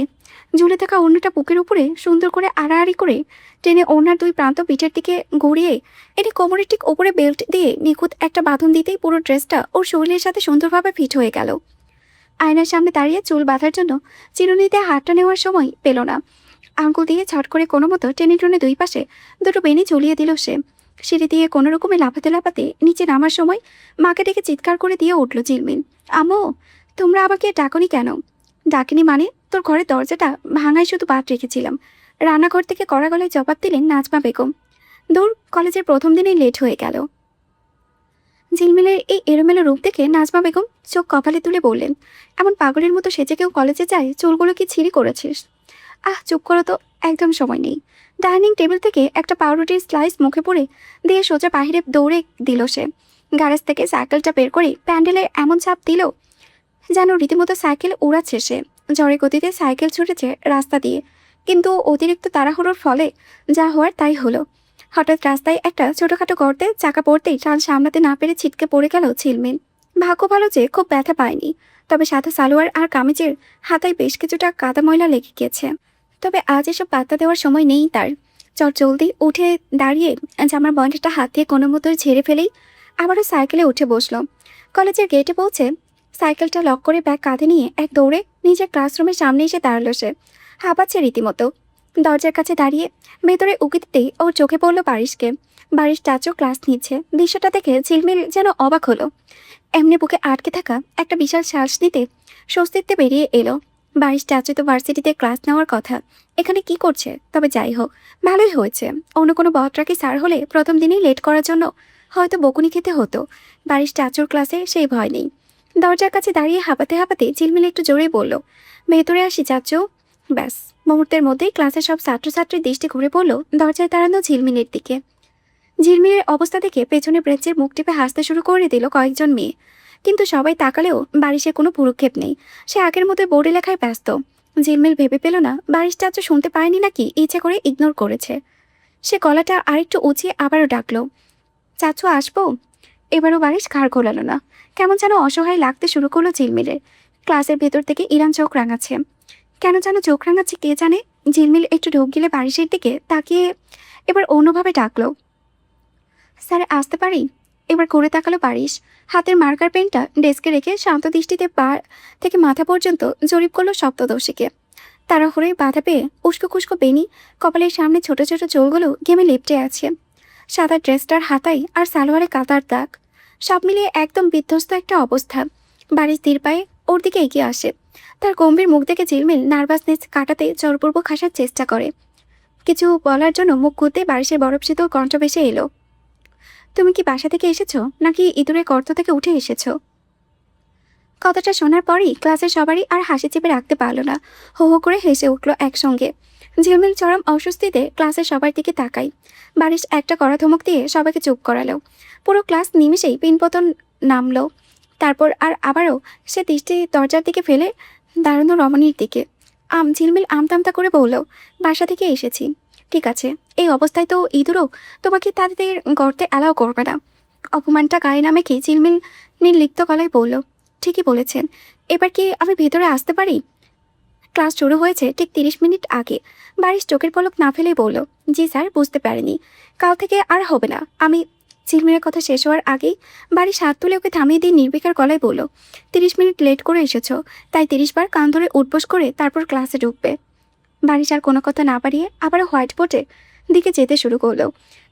ঝুলে থাকা ওড়নাটা বুকের উপরে সুন্দর করে আড়াআড়ি করে টেনে ওড়নার 2 প্রান্ত পিঠের দিকে ঘুরিয়ে এনে কোমরের ঠিক ওপরে বেল্ট দিয়ে নিখুঁত একটা বাঁধন দিতেই পুরো ড্রেসটা ওর শরীরের সাথে সুন্দরভাবে ফিট হয়ে গেল। আয়নার সামনে দাঁড়িয়ে চুল বাঁধার জন্য চিরুনিতে হাতটা নেওয়ার সময় পেল না। আঙ্গুল দিয়ে ছট করে কোনো মতো টেনে টুনে 2 পাশে দুটো বেনি ঝুলিয়ে দিল সে। সিঁড়ি দিয়ে কোনো রকমে লাফাতে লাফাতে নিচে নামার সময় মাকে ডেকে চিৎকার করে দিয়ে উঠল ঝিলমিল, আম্মু, তোমরা আমাকে ডাকনি কেন? ডাকিনি মানে তোর ঘরের দরজাটা ভাঙায় শুধু বাদ রেখেছিলাম। রান্নাঘর থেকে কড়া গলায় জবাব দিলেন নাজমা বেগম। দূর, কলেজের প্রথম দিনেই লেট হয়ে গেল। ঝিলমিলের এই এলোমেলো রূপ দেখে নাজমা বেগম চোখ কপালে তুলে বললেন, এমন পাগলের মতো সেজে কেউ কলেজে যায়? চুলগুলো কি ছিঁড়ি করেছিস? চুপ করো তো, একদম সময় নেই। ডাইনিং টেবিল থেকে একটা পাউরুটির স্লাইস মুখে পড়ে দিয়ে সোজা বাহিরে দৌড়ে দিল সে। গ্যারেজ থেকে সাইকেলটা বের করে প্যান্ডেলে এমন চাপ দিল যেন রীতিমতো সাইকেল উড়াচ্ছে সে। ঝড়ে গতিতে সাইকেল ছুটেছে রাস্তা দিয়ে, কিন্তু অতিরিক্ত তাড়াহুড়োর ফলে যা হওয়ার তাই হলো। হঠাৎ রাস্তায় একটা ছোটোখাটো গর্তে চাকা পড়তেই টান সামলাতে না পেরে ছিটকে পড়ে গেল ঝিলমিল। ভাগ্য ভালো যে খুব ব্যথা পায়নি, তবে সাদা সালোয়ার আর কামিজের হাতায় বেশ কিছুটা কাদা ময়লা লেগে গেছে। তবে আজ এসব পাত্তা দেওয়ার সময় নেই তার। চট জলদি উঠে দাঁড়িয়ে জামার বন্ডেটা হাত দিয়ে কোনো মতো ঝেড়ে ফেলেই আবারও সাইকেলে উঠে বসলো। কলেজের গেটে পৌঁছে সাইকেলটা লক করে ব্যাগ কাঁধে নিয়ে এক দৌড়ে নিজের ক্লাসরুমের সামনে এসে দাঁড়ালো সে। হাঁপাচ্ছে রীতিমতো। দরজার কাছে দাঁড়িয়ে ভেতরে উকি দিতেই ওর চোখে পড়লো বারিশকে। বারিশ চাচু ক্লাস নিচ্ছে। দৃশ্যটা দেখে ঝিলমিল যেন অবাক হলো। এমনি বুকে আটকে থাকা একটা বিশাল শ্বাস নিতে স্বস্তিতে বেরিয়ে এলো। বারিশ চাচু তো ভার্সিটিতে ক্লাস নেওয়ার কথা, এখানে কি করছে? তবে যাই হোক, ভালোই হয়েছে। অন্য কোনো বদরাকি স্যার হলে প্রথম দিনেই লেট করার জন্য হয়তো বকুনি খেতে হতো। বারিশ চাচুর ক্লাসে সেই ভয় নেই। দরজার কাছে দাঁড়িয়ে হাঁপাতে হাঁপাতে ঝিলমিল একটু জোরেই বলল, ভেতরে আসি চাচু। ব্যাস, মুহূর্তের মধ্যেই ক্লাসের সব ছাত্রছাত্রীর দৃষ্টি ঘুরে পড়ল দরজায় দাঁড়ানো ঝিলমিলের দিকে। ঝিলমিলের অবস্থা দেখে পেছনে ব্রেঞ্চের মুখ টিপে হাসতে শুরু করে দিল কয়েকজন মেয়ে। কিন্তু সবাই তাকালেও বারিশের কোনো ভ্রুক্ষেপ নেই। সে আগের মতোই বোর্ডে লেখায় ব্যস্ত। ঝিলমিল ভেবে পেল না বারিশ চাচু শুনতে পায়নি নাকি ইচ্ছে করে ইগনোর করেছে। সে গলাটা আরেকটু উঁচিয়ে আবারও ডাকলো, চাচু আসবো? এবারও বারিশ ঘাড় ঘোলালো না। কেমন যেন অসহায় লাগতে শুরু করলো ঝিলমিলের। ক্লাসের ভেতর থেকে ইরান চোখ রাঙাচ্ছে। কেন যেন চোখ রাঙাচ্ছে কে জানে। ঝিলমিল একটু ঢোক গিলে বারিশের দিকে তাকিয়ে এবার অন্যভাবে ডাকলো, স্যার আসতে পারি? এবার করে তাকালো বারিশ। হাতের মার্কার পেনটা ডেস্কে রেখে শান্ত দৃষ্টিতে পা থেকে মাথা পর্যন্ত জরিপ করলো সপ্তদর্শীকে। তাড়াহুড়োয় বাধা পেয়ে উস্কো খুস্কো বেনি, কপালের সামনে ছোট ছোট চুলগুলো ঘেমে লেপটে আছে। সাদা ড্রেসটার হাতায় আর সালোয়ারে কাতার দাগ, সব মিলিয়ে একদম বিধ্বস্ত একটা অবস্থা। বারিশ ধীর পায়ে ওর দিকে এগিয়ে আসে। তার গম্ভীর মুখ দেখে ঝিলমিল নার্ভাসনেস কাটাতে জোরপূর্বক হাসার চেষ্টা করে। কিছু বলার জন্য মুখ ঘুরতে বারিশের বরফ শীতল কণ্ঠ ভেসে এলো, তুমি কি বাসা থেকে এসেছো নাকি ইঁদুরের গর্ত থেকে উঠে এসেছো? কথাটা শোনার পরই ক্লাসের সবারই আর হাসি চেপে রাখতে পারলো না। হো হো করে হেসে উঠলো একসঙ্গে। ঝিলমিল চরম অস্বস্তিতে ক্লাসের সবার দিকে তাকাই। বারিশ একটা কড়া ধমক দিয়ে সবাইকে চুপ করালো। পুরো ক্লাস নিমেষেই পিনপতন নামলো। তারপর আর আবারও সে দৃষ্টি দরজার দিকে ফেলে দাঁড়ানো রমণীর দিকে। ঝিলমিল আমতামতা করে বলল, বাসা থেকে এসেছি। ঠিক আছে, এই অবস্থায় তো ইঁদুরও তোমাকে তাদের গর্তে অ্যালাও করবে না। অপমানটা গায়ে না মেখে ঝিলমিল নির্লিপ্ত গলায় বলল, ঠিকই বলেছেন, এবার কি আমি ভেতরে আসতে পারি? ক্লাস শুরু হয়েছে ঠিক 30 মিনিট আগে। বারিশ চোখের পলক না ফেলেই বলল, জি স্যার, বুঝতে পারিনি, কাল থেকে আর হবে না। আমি ঝিলমিলের কথা শেষ হওয়ার আগেই বারিশ হাত তুলে ওকে থামিয়ে দিয়ে নির্বিকার গলায় বলল, 30 মিনিট লেট করে এসেছো, তাই 30 বার কান ধরে উঠবোস করে তারপর ক্লাসে ঢুকবে। বারিশ আর কোনো কথা না বাড়িয়ে আবারও হোয়াইট বোর্ডে দিকে যেতে শুরু করলো।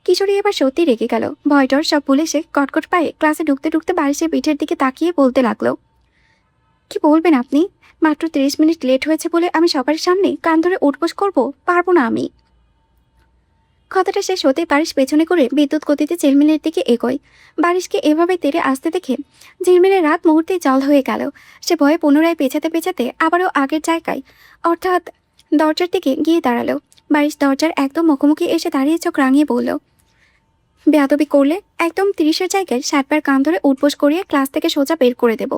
কিশোরী এবার সত্যি রেগে গেল। ভয়ডর সব ভুলে সে কটকট পায়ে ক্লাসে ঢুকতে ঢুকতে বারিশের পিঠের দিকে তাকিয়ে বলতে লাগলো, কি বলবেন আপনি? মাত্র 30 মিনিট লেট হয়েছে বলে আমি সবার সামনে কান ধরে উঠবোস করবো? পারবো না আমি। কথাটা শেষ হতে বারিশ পেছনে করে বিদ্যুৎ গতিতে ঝিলমিলের দিকে এগোয়। বারিশকে এভাবে তেড়ে আসতে দেখে ঝিলমিলের রাত মুহূর্তেই জল হয়ে গেল। সে ভয়ে পুনরায় পেছাতে পেছাতে আবারও আগের জায়গায় অর্থাৎ দরজার দিকে গিয়ে দাঁড়ালো। বারিশ দরজার একদম মুখোমুখি এসে দাঁড়িয়ে চোখ রাঙিয়ে বলল, বেয়াদবি করলে একদম 30-এর জায়গায় 60 বার কান ধরে উঠবোস করিয়ে ক্লাস থেকে সোজা বের করে দেব।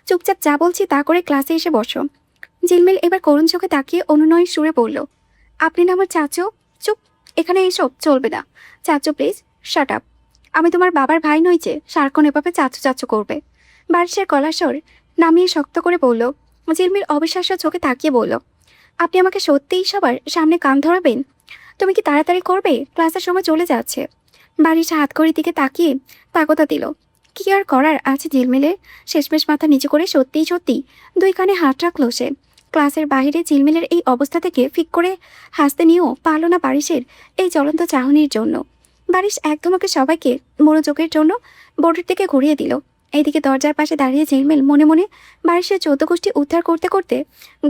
চুপচাপ যা বলছি তা করে ক্লাসে এসে বসো। ঝিলমিল এবার করুণ চোখে তাকিয়ে অনুনয় সুরে বলল, আপনি না আমার চাচু? চুপ, এখানে এসব চলবে না। চাচু প্লিজ শাট আপ। আমি তোমার বাবার ভাই নই যে সারাক্ষণ এভাবে চাচু চাচু করবে। বারিশের গলার স্বর নামিয়ে শক্ত করে বলল। ঝিলমিল অবিশ্বাস্য চোখে তাকিয়ে বলল, আপনি আমাকে সত্যিই সবার সামনে কান ধরাবেন? তুমি কি তাড়াতাড়ি করবে? ক্লাসের সময় চলে যাচ্ছে। বারিশ হাত ঘড়ির দিকে তাকিয়ে তাগদা দিল। কি আর করার আছে ঝিলমিলের? শেষমেশ মাথা নিচু করে সত্যিই সত্যি 2 কানে হাত রাখলো সে। ক্লাসের বাইরে ঝিলমিলের এই অবস্থা থেকে ফিক করে হাসতে নিয়েও পারল না বারিশের এই জ্বলন্ত চাহনির জন্য। বারিশ একদম ওকে সবাইকে মনোযোগের জন্য বোর্ডের দিকে ঘুরিয়ে দিল। এইদিকে দরজার পাশে দাঁড়িয়ে ঝিলমিল মনে মনে বারিশের 14 গোষ্ঠী উদ্ধার করতে করতে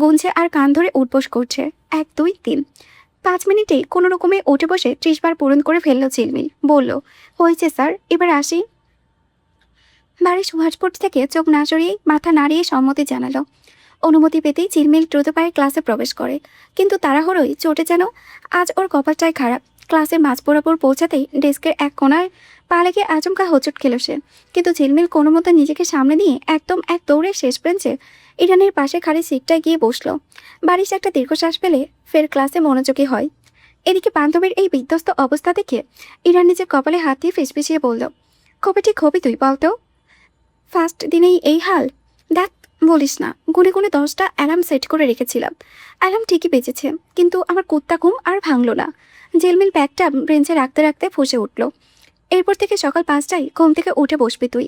গুনছে আর কান ধরে উঠবোস করছে। 1 2 3। 5 মিনিটেই কোনো রকমে উঠে বসে 30 বার পূরণ করে ফেললো ঝিলমিল। বলল, হয়েছে স্যার, এবার আসি। বারিশ হোয়াটসপোর্ট থেকে চোখ না সরিয়েই মাথা নাড়িয়ে সম্মতি জানালো। অনুমতি পেতেই ঝিলমিল দ্রুত পায়ে ক্লাসে প্রবেশ করে। কিন্তু তাড়াহুড়োয় চোটে যেন আজ ওর কপালটাই খারাপ। ক্লাসের মাঝ বরাবর পৌঁছাতেই ডেস্কের এক কোণায় পা লেগে আচমকা হোঁচট খেল সে। কিন্তু ঝিলমিল কোনো মতো নিজেকে সামনে দিয়ে একদম এক দৌড়ে শেষ বেঞ্চে ইরানের পাশে খালি সিটটায় গিয়ে বসলো। বারিশ একটা দীর্ঘশ্বাস ফেলে ফের ক্লাসে মনোযোগী হয়। এদিকে বান্ধবীর এই বিধ্বস্ত অবস্থা দেখে ইরান নিজের কপালে হাত দিয়ে ফিসফিসিয়ে বলল, কবে ঠিক হবি তুই বলতো? ফার্স্ট দিনেই এই হাল? দেখ, বলিস না, গুনে গুনে 10টা অ্যালার্ম সেট করে রেখেছিলাম। অ্যালার্ম ঠিকই বেজেছে, কিন্তু আমার কুত্তা ঘুম আর ভাঙলো না। ঝিলমিল ব্যাগটা ব্রেঞ্চে রাখতে রাখতে ফুঁসে উঠল, এরপর থেকে সকাল 5টায় ঘুম থেকে উঠে বসবি তুই।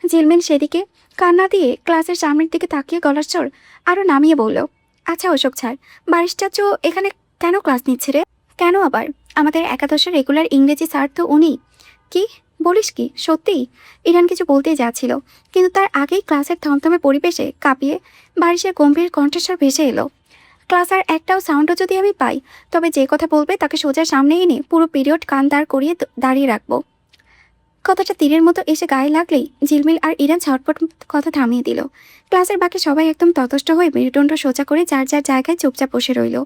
ঝিলমিল সেদিকে কান্না দিয়ে ক্লাসের সামনের দিকে তাকিয়ে গলার স্বর আরও নামিয়ে বলল, আচ্ছা ওসব ছাড়, বারিশ চাচু এখানে কেন ক্লাস নিচ্ছে রে? কেন আবার? আমাদের একাদশের রেগুলার ইংরেজি স্যার তো উনি। কি বলিস কি? সত্যি? ইরান কিছু বলতেই যাচ্ছিল, কিন্তু তার আগেই ক্লাসের থমথমে পরিবেশে কাঁপিয়ে বারিশের গম্ভীর কণ্ঠস্বর ভেসে এলো, ক্লাস আর একটাও সাউন্ডও যদি আমি পাই, তবে যে কথা বলবে তাকে সোজা সামনে এনে পুরো পিরিয়ড কান দাঁড় করিয়ে দাঁড়িয়ে রাখবো। কথাটা তীরের মতো এসে গায়ে লাগলেই ঝিলমিল আর ইরান ছটপট কথা থামিয়ে দিল। ক্লাসের বাকি সবাই একদম ততষ্ট হয়ে মেরুদণ্ড সোজা করে যার যার জায়গায় চুপচাপ বসে রইল।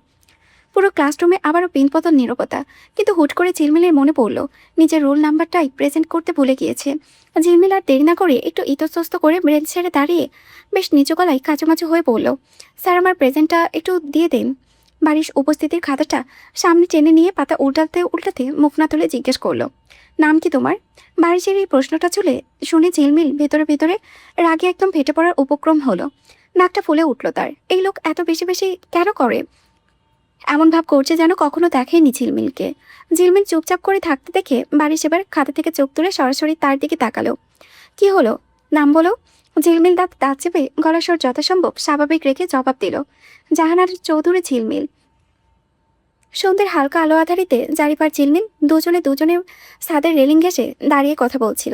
পুরো ক্লাসরুমে আবারও পিনপতন নীরবতা। কিন্তু হুট করে ঝিলমিলের মনে পড়ল নিজের রোল নাম্বারটাই প্রেজেন্ট করতে ভুলে গিয়েছে। ঝিলমিল আর দেরি না করে একটু ইতস্তত করে বেঞ্চ ছেড়ে দাঁড়িয়ে বেশ নিচু গলায় কাঁচামাচু হয়ে পড়ল, স্যার আমার প্রেজেন্টটা একটু দিয়ে দিন। বাড়ির উপস্থিতির খাতাটা সামনে টেনে নিয়ে পাতা উল্টাতে উল্টাতে মুখ না তুলে জিজ্ঞেস করলো, নাম কি তোমার? বাড়ির এই প্রশ্নটা শুনে ঝিলমিল ভেতরে ভেতরে রাগে একদম ফেটে পড়ার উপক্রম হলো। নাকটা ফুলে উঠল তার। এই লোক এত বেশি বেশি কেন করে? এমন ভাব করছে যেন কখনো দেখেনি ঝিলমিলকে। ঝিলমিল চুপচাপ করে থাকতে দেখে বাড়ি সেবার খাতা থেকে চোখ তুলে সরাসরি তার দিকে তাকালো। কি হলো, নাম বলো। ঝিলমিল দাঁত চেপে গলার স্বর যথাসম্ভব স্বাভাবিক রেখে জবাব দিল, জাহানার চৌধুরী ঝিলমিল। সন্ধ্যের হালকা আলো আধারিতে জারিপার ঝিলমিল দুজনে ছাদের রেলিং ঘেঁষে দাঁড়িয়ে কথা বলছিল।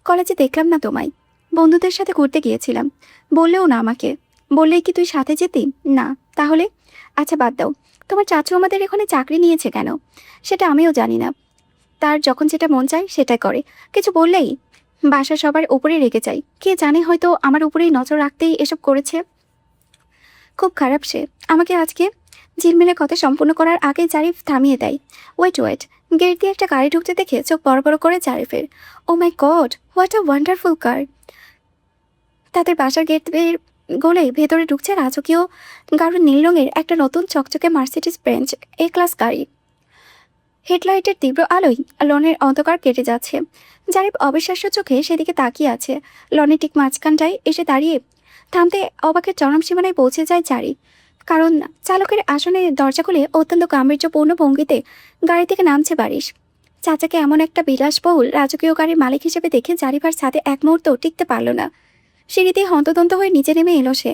কলেজে দেখলাম না তোমায়, বন্ধুদের সাথে ঘুরতে গিয়েছিলাম। বললেও না আমাকে। বললেই কি তুই সাথে যেতি? না। তাহলে? আচ্ছা বাদ দাও, তোমার চাচু আমাদের এখানে চাকরি নিয়েছে কেন? সেটা আমিও জানি না। তার যখন যেটা মন চায় সেটাই করে। কিছু বললেই বাসা সবার উপরে রেগে যায়। কে জানে, হয়তো আমার উপরেই নজর রাখতেই এসব করেছে। খুব খারাপ সে আমাকে আজকে। ঝিলমিলের কথা সম্পূর্ণ করার আগে জারিফ থামিয়ে দেয়। Wait wait. গেট দিয়ে একটা গাড়ি ঢুকতে দেখে চোখ বড় বড় করে জারিফের। ও মাই গড, হোয়াট আ ওয়ান্ডারফুল কার। তাদের বাসার গেট গলে ভেতরে ঢুকছে রাজকীয় গাঢ় নীল রঙের একটা নতুন চকচকে মার্সিডিজ বেঞ্চ এ ক্লাস গাড়ি। হেডলাইটের তীব্র আলোয় লনের অন্ধকার কেটে যাচ্ছে। জারিফ অবিশ্বাস্য চোখে সেদিকে তাকিয়ে আছে। লনের ঠিক মাঝখানটায় এসে দাঁড়িয়ে থামতে অবাকের চরম সীমানায় পৌঁছে যায় জারি। কারণ চালকের আসনে দরজা খুলে অত্যন্ত গাম্ভীর্যপূর্ণ ভঙ্গিতে গাড়ি থেকে নামছে বারিশ। চাচাকে এমন একটা বিলাসবহুল রাজকীয় গাড়ির মালিক হিসেবে দেখে জারিফ আর সাথে এক মুহূর্ত টিকতে পারল না। সিঁড়িতে হন্তদন্ত হয়ে নিচে নেমে এলো সে।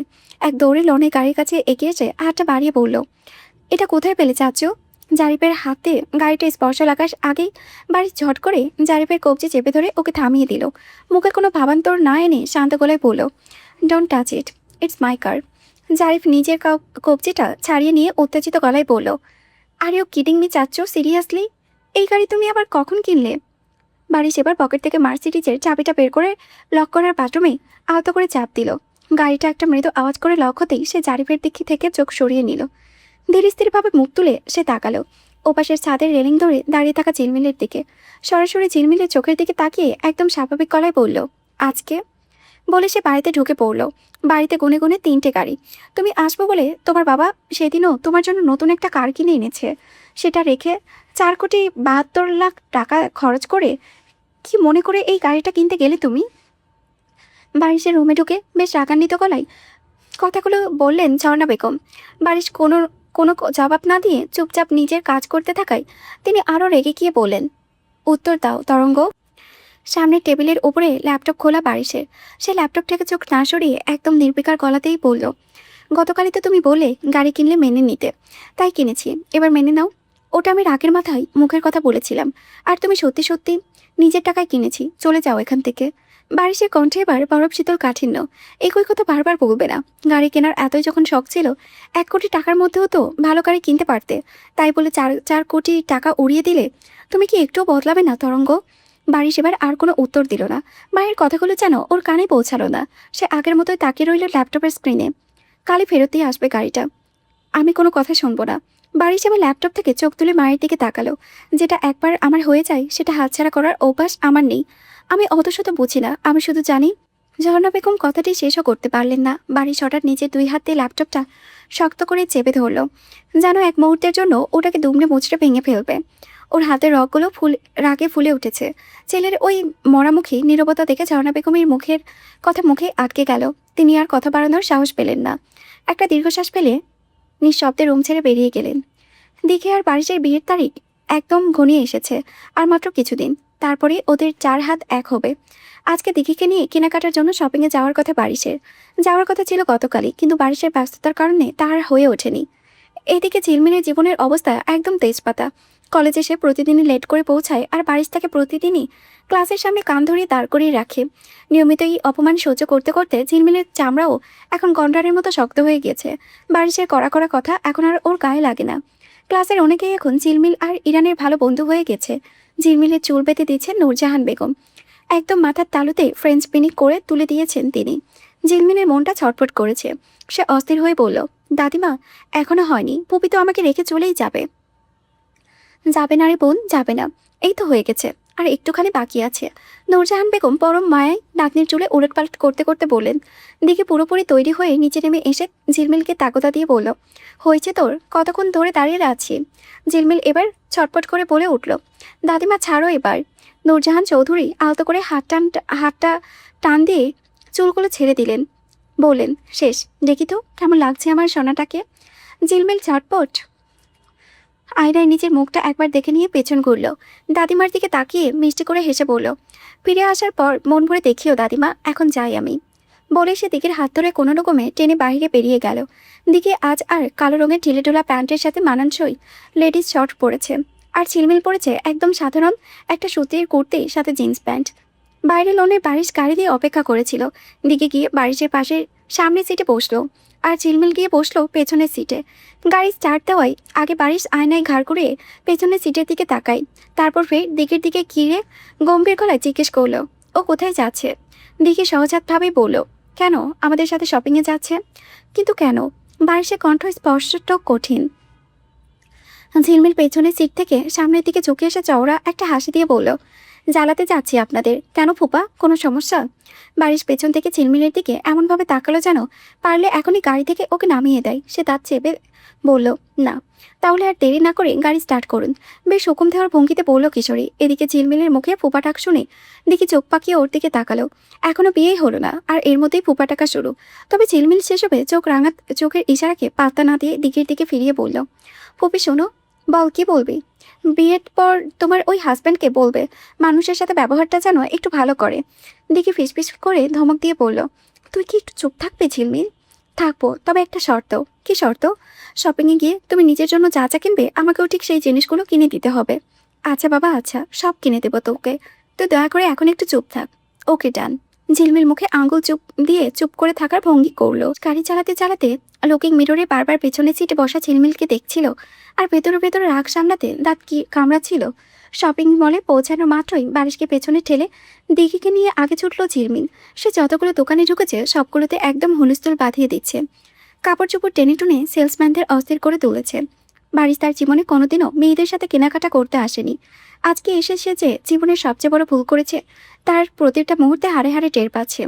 এক দৌড়ে লনের গাড়ির কাছে এগিয়ে এসে হাতটা বাড়িয়ে বলল, এটা কোথায় পেলে চাচু? জারিফের হাতে গাড়িটা স্পর্শ লাগার আগেই বাড়ি ঝট করে জারিফের কবজি চেপে ধরে ওকে থামিয়ে দিল। মুখে কোনো ভাবান্তর না এনে শান্ত গলায় বলল, don't touch it, it's my car. Zarif নিজের কবজিটা ছাড়িয়ে নিয়ে উত্তেজিত গলায় বলল, আর ইউ কিডিং মি চাচ্চু, সিরিয়াসলি? এই গাড়ি তুমি আবার কখন কিনলে? বাড়ি সেবার পকেট থেকে মার্সিডিজের চাবিটা বের করে লক করার বাথরুমে আলতো করে চাপ দিল। গাড়িটা একটা মৃদু আওয়াজ করে লক হতেই সে জারিফের দিকে থেকে চোখ সরিয়ে নিল। ধীর স্থিরভাবে মুখ তুলে সে তাকালো ওপাশের ছাদের রেলিং ধরে দাঁড়িয়ে থাকা ঝিলমিলের দিকে। সরাসরি ঝিলমিলের চোখের দিকে তাকিয়ে একদম স্বাভাবিক গলায় বলল, আজকে? বলে সে বাড়িতে ঢুকে পড়ল। বাড়িতে গুনে গুনে 3টে গাড়ি। তুমি আসবো বলে তোমার বাবা সেদিনও তোমার জন্য নতুন একটা কার কিনে এনেছে। সেটা রেখে 4,72,00,000 টাকা খরচ করে কি মনে করে এই গাড়িটা কিনতে গেলে তুমি? বারিশে রুমে ঢুকে বেশ রাগান্বিত গলায় কথাগুলো বললেন ঝর্ণা বেগম। বারিশ কোনো কোনো জবাব না দিয়ে চুপচাপ নিজের কাজ করতে থাকায় তিনি আরও রেগে গিয়ে বললেন, উত্তর দাও তরঙ্গ। সামনের টেবিলের উপরে ল্যাপটপ খোলা বারিশের। সে ল্যাপটপ থেকে চোখ না সরিয়ে একদম নির্বিকার গলাতেই বলল, গতকালই তো তুমি বলে গাড়ি কিনলে মেনে নিতে, তাই কিনেছি, এবার মেনে নাও। ওটা আমি রাগের মাথায় মুখের কথা বলেছিলাম, আর তুমি সত্যি সত্যি নিজের টাকায় কিনেছি, চলে যাও এখান থেকে। বারিশের কণ্ঠে এবার বরফ শীতল কাঠিন্য। একই কথা বারবার বলবে না। গাড়ি কেনার এতই যখন শখ ছিল, 1 কোটি টাকার মধ্যেও তো ভালো গাড়ি কিনতে পারতে, তাই বলে 4 কোটি টাকা উড়িয়ে দিলে? তুমি কি একটুও বদলাবে না তরঙ্গ? বারিশ এবার আর কোনো উত্তর দিল না। মায়ের কথাগুলো যেন ওর কানে পৌঁছালো না। সে আগের মতোই তাকিয়ে রইল ল্যাপটপের স্ক্রিনে। কালই ফেরত দিয়ে আসবে গাড়িটা, আমি কোনো কথা শুনবো না। বারিশ এবার ল্যাপটপ থেকে চোখ তুলে মায়ের দিকে তাকালো। যেটা একবার আমার হয়ে যায় সেটা হাতছাড়া করার অভ্যাস আমার নেই। আমি অত শত বুঝি না, আমি শুধু জানি। ঝর্ণা বেগম কথাটি শেষও করতে পারলেন না। বারিশ হঠাৎ নিজের 2 হাত দিয়ে ল্যাপটপটা শক্ত করে চেপে ধরল, যেন এক মুহূর্তের জন্য ওটাকে দুমড়ে মুচড়ে ভেঙে ফেলবে। ওর হাতের রগগুলো রাগে ফুলে উঠেছে। ছেলের ওই মরামুখী নীরবতা দেখে ঝর্ণা বেগমের মুখে আটকে গেল। তিনি আর কথা বাড়ানোর সাহস পেলেন না। একটা দীর্ঘশ্বাস ফেলে নিঃশব্দে রুম ছেড়ে বেরিয়ে গেলেন। দিঘে আর বারিশের বিয়ের তারিখ একদম ঘনিয়ে এসেছে। আর মাত্র কিছুদিন, তারপরে ওদের 4 হাত এক হবে। আজকে দিঘিকে নিয়ে কেনাকাটার জন্য শপিংয়ে যাওয়ার কথা বারিশের। যাওয়ার কথা ছিল গতকালই, কিন্তু বারিশের ব্যস্ততার কারণে তা আর হয়ে ওঠেনি। এদিকে ঝিলমিলের জীবনের অবস্থা একদম তেজপাতা। কলেজে সে প্রতিদিনই লেট করে পৌঁছায়, আর বারিশ তাকে প্রতিদিনই ক্লাসের সামনে কান ধরিয়ে দাঁড় করিয়ে রাখে। নিয়মিত এই অপমান সহ্য করতে করতে ঝিলমিলের চামড়াও এখন গন্ডারের মতো শক্ত হয়ে গেছে। বারিশের কড়া কড়া কথা এখন আর ওর গায়ে লাগে না। ক্লাসের অনেকেই এখন ঝিলমিল আর ইরানের ভালো বন্ধু হয়ে গেছে। ঝিলমিলের চুল বেঁধে দিচ্ছেন নূরজাহান বেগম। একদম মাথার তালুতে ফ্রেঞ্চ পিনি করে তুলে দিয়েছেন তিনি। ঝিলমিলের মনটা ছটফট করেছে। সে অস্থির হয়ে বলল, দাদিমা, এখনো হয়নি, পুপি তো আমাকে রেখে চলেই যাবে। যাবে না রে বোন, যাবে না, এই তো হয়ে গেছে, আর একটুখানি বাকি আছে। নূরজাহান বেগম পরম মায়ায় নাতনির চুলে উলটপালট করতে করতে বললেন। দিকে পুরোপুরি তৈরি হয়ে নিচে নেমে এসে ঝিলমিলকে তাগদা দিয়ে বলল, হয়েছে তোর, কতক্ষণ ধরে দাঁড়িয়ে আছি। ঝিলমিল এবার ছটপট করে বলে উঠল, দাদিমা ছাড়ো এবার। নূরজাহান চৌধুরী আলতো করে হাতটা টান দিয়ে চুলগুলো ছেড়ে দিলেন, বললেন, শেষ, দেখি তো কেমন লাগছে আমার সোনাটাকে। ঝিলমিল ঝটপট আয়নায় নিজের মুখটা একবার দেখে নিয়ে পেছন ঘুরল। দাদিমার দিকে তাকিয়ে মিষ্টি করে হেসে বলল, ফিরে আসার পর মন ভরে দেখিও দাদিমা, এখন যাই আমি। বলে সে দিকের হাত ধরে কোনো রকমে টেনে বাইরে বেরিয়ে গেল। দিকে আজ আর কালো রঙের ঢিলেঢোলা প্যান্টের সাথে মানানসই লেডিস শর্ট পরেছে, আর ঝিলমিল পরেছে একদম সাধারণ একটা সুতির কুর্তি সাথে জিন্স প্যান্ট। বাইরে লোনের বারিশ গাড়ি দিয়ে অপেক্ষা করেছিল। দিকে গিয়ে বারিশের পাশে সামনের সিটে বসলো, আর ঝিলমিল গিয়ে বসলো পেছনের সিটে। গাড়ি স্টার্ট দেওয়ায় আগে বারিশ আয়নায় ঘাড় করে পেছনের সিটের দিকে তাকায়, তারপর ফের দিকের দিকে ঘিরে গম্ভীর গলায় জিজ্ঞেস করলো, ও কোথায় যাচ্ছে। দিকে সহজাতভাবেই বলল, কেন, আমাদের সাথে শপিংয়ে যাচ্ছে। কিন্তু কেন? বারিশের কণ্ঠ স্পষ্ট কঠিন। ঝিলমিল পেছনের সিট থেকে সামনের দিকে ঝুঁকে এসে চওড়া একটা হাসি দিয়ে বলল, জ্বালাতে যাচ্ছি আপনাদের। কেন ফুপা, কোনো সমস্যা? বারিশ পেছন থেকে ঝিলমিলের দিকে এমনভাবে তাকালো যেন পারলে এখনই গাড়ি থেকে ওকে নামিয়ে দেয়। সে দাঁত চেপে বলল, না। তাহলে আর দেরি না করে গাড়ি স্টার্ট করুন, বেশ হুকুম দেওয়ার ভঙ্গিতে বলল কিশোরী। এদিকে ঝিলমিলের মুখে ফুপা ডাক শুনে দিকে চোখ পাকিয়ে ওর দিকে তাকালো। এখনো বিয়েই হলো না, আর এর মধ্যেই ফুপা টাকা শুরু। তবে ঝিলমিল সেসবে চোখের ইশারাকে পাত্তা না দিয়ে দিকের দিকে ফিরিয়ে বলল, ফুপি শোনো, বল, কি বলবি? বিয়ের পর তোমার ওই হাজব্যান্ডকে বলবে মানুষের সাথে ব্যবহারটা যেন একটু ভালো করে। দিকে ফিসফিস করে ধমক দিয়ে বলল, তুই কি একটু চুপ থাকবে ঝিলমিল? থাকবো, তবে একটা শর্ত। কি শর্ত? শপিংয়ে গিয়ে তুমি নিজের জন্য যা যা কিনবে আমাকেও ঠিক সেই জিনিসগুলো কিনে দিতে হবে। আচ্ছা বাবা, আচ্ছা, সব কিনে দেবো তোকে, তুই দয়া করে এখন একটু চুপ থাক। ওকে, ডান। ঝিলমিল মুখে আঙুল চুপ করে থাকার ভঙ্গি করলো। গাড়ি চালাতে চালাতে লুকিং মিররে বারবার পেছনের সিটে বসা ঝিলমিলকে দেখছিল, আর ভেতরে ভেতরে রাগ সামলাতে দাঁত কি কামড়াচ্ছিল। শপিং মলে পৌঁছানো মাত্রই বারিশকে পেছনে ঠেলে দিঘিকে নিয়ে আগে ছুটলো ঝিলমিল। সে যতগুলো দোকানে ঢুকেছে সবগুলোতে একদম হুলস্থুল বাঁধিয়ে দিচ্ছে, কাপড় চোপড় টেনে টুনে সেলসম্যানদের অস্থির করে তুলেছে। বারিশ তার জীবনে কোনোদিনও মেয়েদের সাথে কেনাকাটা করতে আসেনি। আজকে এসেছে যে জীবনের সবচেয়ে বড় ভুল করেছে, তার প্রতিটা মুহূর্তে হাড়ে হাড়ে টের পাচ্ছে।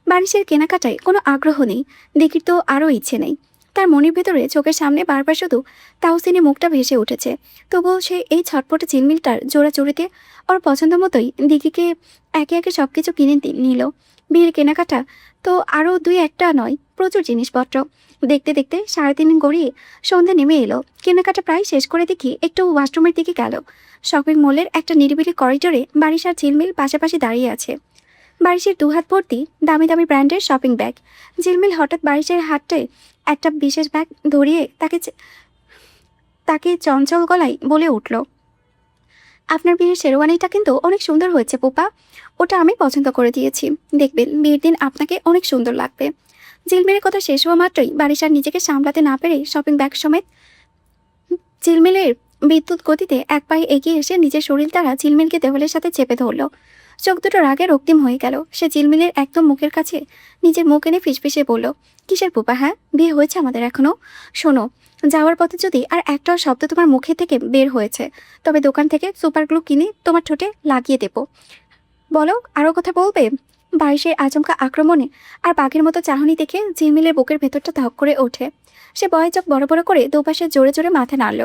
বারিশের কেনাকাটায় কোনো আগ্রহ নেই, দিঘির তো আরও ইচ্ছে নেই। তার মনের ভেতরে চোখের সামনে বারবার শুধু তাহসিনের মুখটা ভেসে উঠেছে। তবুও সে এই ছটপটে ঝিলমিলটার জোড়াচড়িতে ওর পছন্দ মতোই দিঘিকে একে একে সব কিছু কিনে নিল। বিয়ের কেনাকাটা তো আরও দুই একটা নয়, প্রচুর জিনিসপত্র। দেখতে দেখতে 3:30 গড়িয়ে সন্ধ্যা নেমে এলো। কেনাকাটা প্রায় শেষ করে দেখি একটু ওয়াশরুমের দিকে গেল। শপিং মলের একটা নিরিবিলি করিডোরে বারিশ আর ঝিলমিল পাশাপাশি দাঁড়িয়ে আছে। বারিশের দুহাত ভর্তি দামি দামি ব্র্যান্ডের শপিং ব্যাগ। ঝিলমিল হঠাৎ বারিশের হাতে একটা বিশেষ ব্যাগ ধরিয়ে তাকে চঞ্চল গলায় বলে উঠল, আপনার বিয়ের শেরওয়ানিটা কিন্তু অনেক সুন্দর হয়েছে পোপা, ওটা আমি পছন্দ করে দিয়েছি। দেখবেন বিয়ের দিন আপনাকে অনেক সুন্দর লাগবে। ঝিলমিলের কথা শেষ হওয়া মাত্রই বারিশ আর নিজেকে সামলাতে না পেরে শপিং ব্যাগ সমেত ঝিলমিলের বিদ্যুৎ গতিতে এক পায়ে এগিয়ে এসে নিজের শরীর দ্বারা ঝিলমিলকে দেওয়ালের সাথে চেপে ধরল। চোখ দুটো রাগে রক্তিম হয়ে গেল। সে ঝিলমিলের একদম মুখের কাছে নিজের মুখ এনে ফিসফিসে বলল, কিসের পোপা, হ্যাঁ, বিয়ে হয়েছে আমাদের এখনো? শোনো, যাওয়ার পথে যদি আর একটা শব্দ তোমার মুখে থেকে বের হয়েছে তবে দোকান থেকে সুপার গ্লু কিনে তোমার ঠোঁটে লাগিয়ে দেবো। বলো, আরও কথা বলবে? বারিশের আচমকা আক্রমণে আর বাঘের মতো চাহনি দেখে ঝিলমিলের বুকের ভেতরটা ধক করে ওঠে। সে ভয়ে চোখ বড় বড় করে দুপাশে জোরে জোরে মাথা নাড়ল।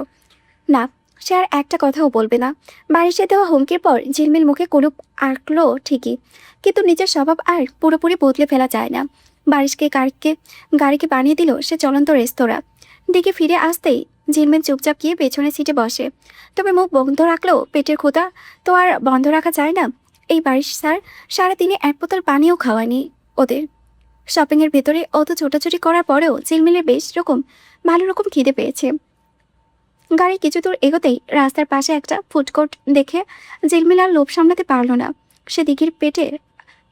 না, সে আর একটা কথাও বলবে না। বারিশে দেওয়া হুমকির পর ঝিলমিল মুখে কুলুপ আঁকলো ঠিকই, কিন্তু নিজের স্বভাব আর পুরোপুরি বদলে ফেলা যায় না। বারিশকে গাড়িকে বানিয়ে দিল সে চলন্ত রেস্তোরাঁ। দিকে ফিরে আসতেই ঝিলমিল চুপচাপ গিয়ে পেছনের সিটে বসে। তবে মুখ বন্ধ রাখলেও পেটের ক্ষুধা তো আর বন্ধ রাখা যায় না। এই বারিশ স্যার 3:30 এক বোতল পানিও খাওয়ায়নি ওদের। শপিংয়ের ভেতরে অত ছোটাছুটি করার পরেও ঝিলমিলের বেশ ভালো রকম খিদে পেয়েছে। গাড়ি কিছু দূর এগোতেই রাস্তার পাশে একটা ফুডকোর্ট দেখে ঝিলমিল আর লোভ সামলাতে পারল না। সে দিঘির পেটে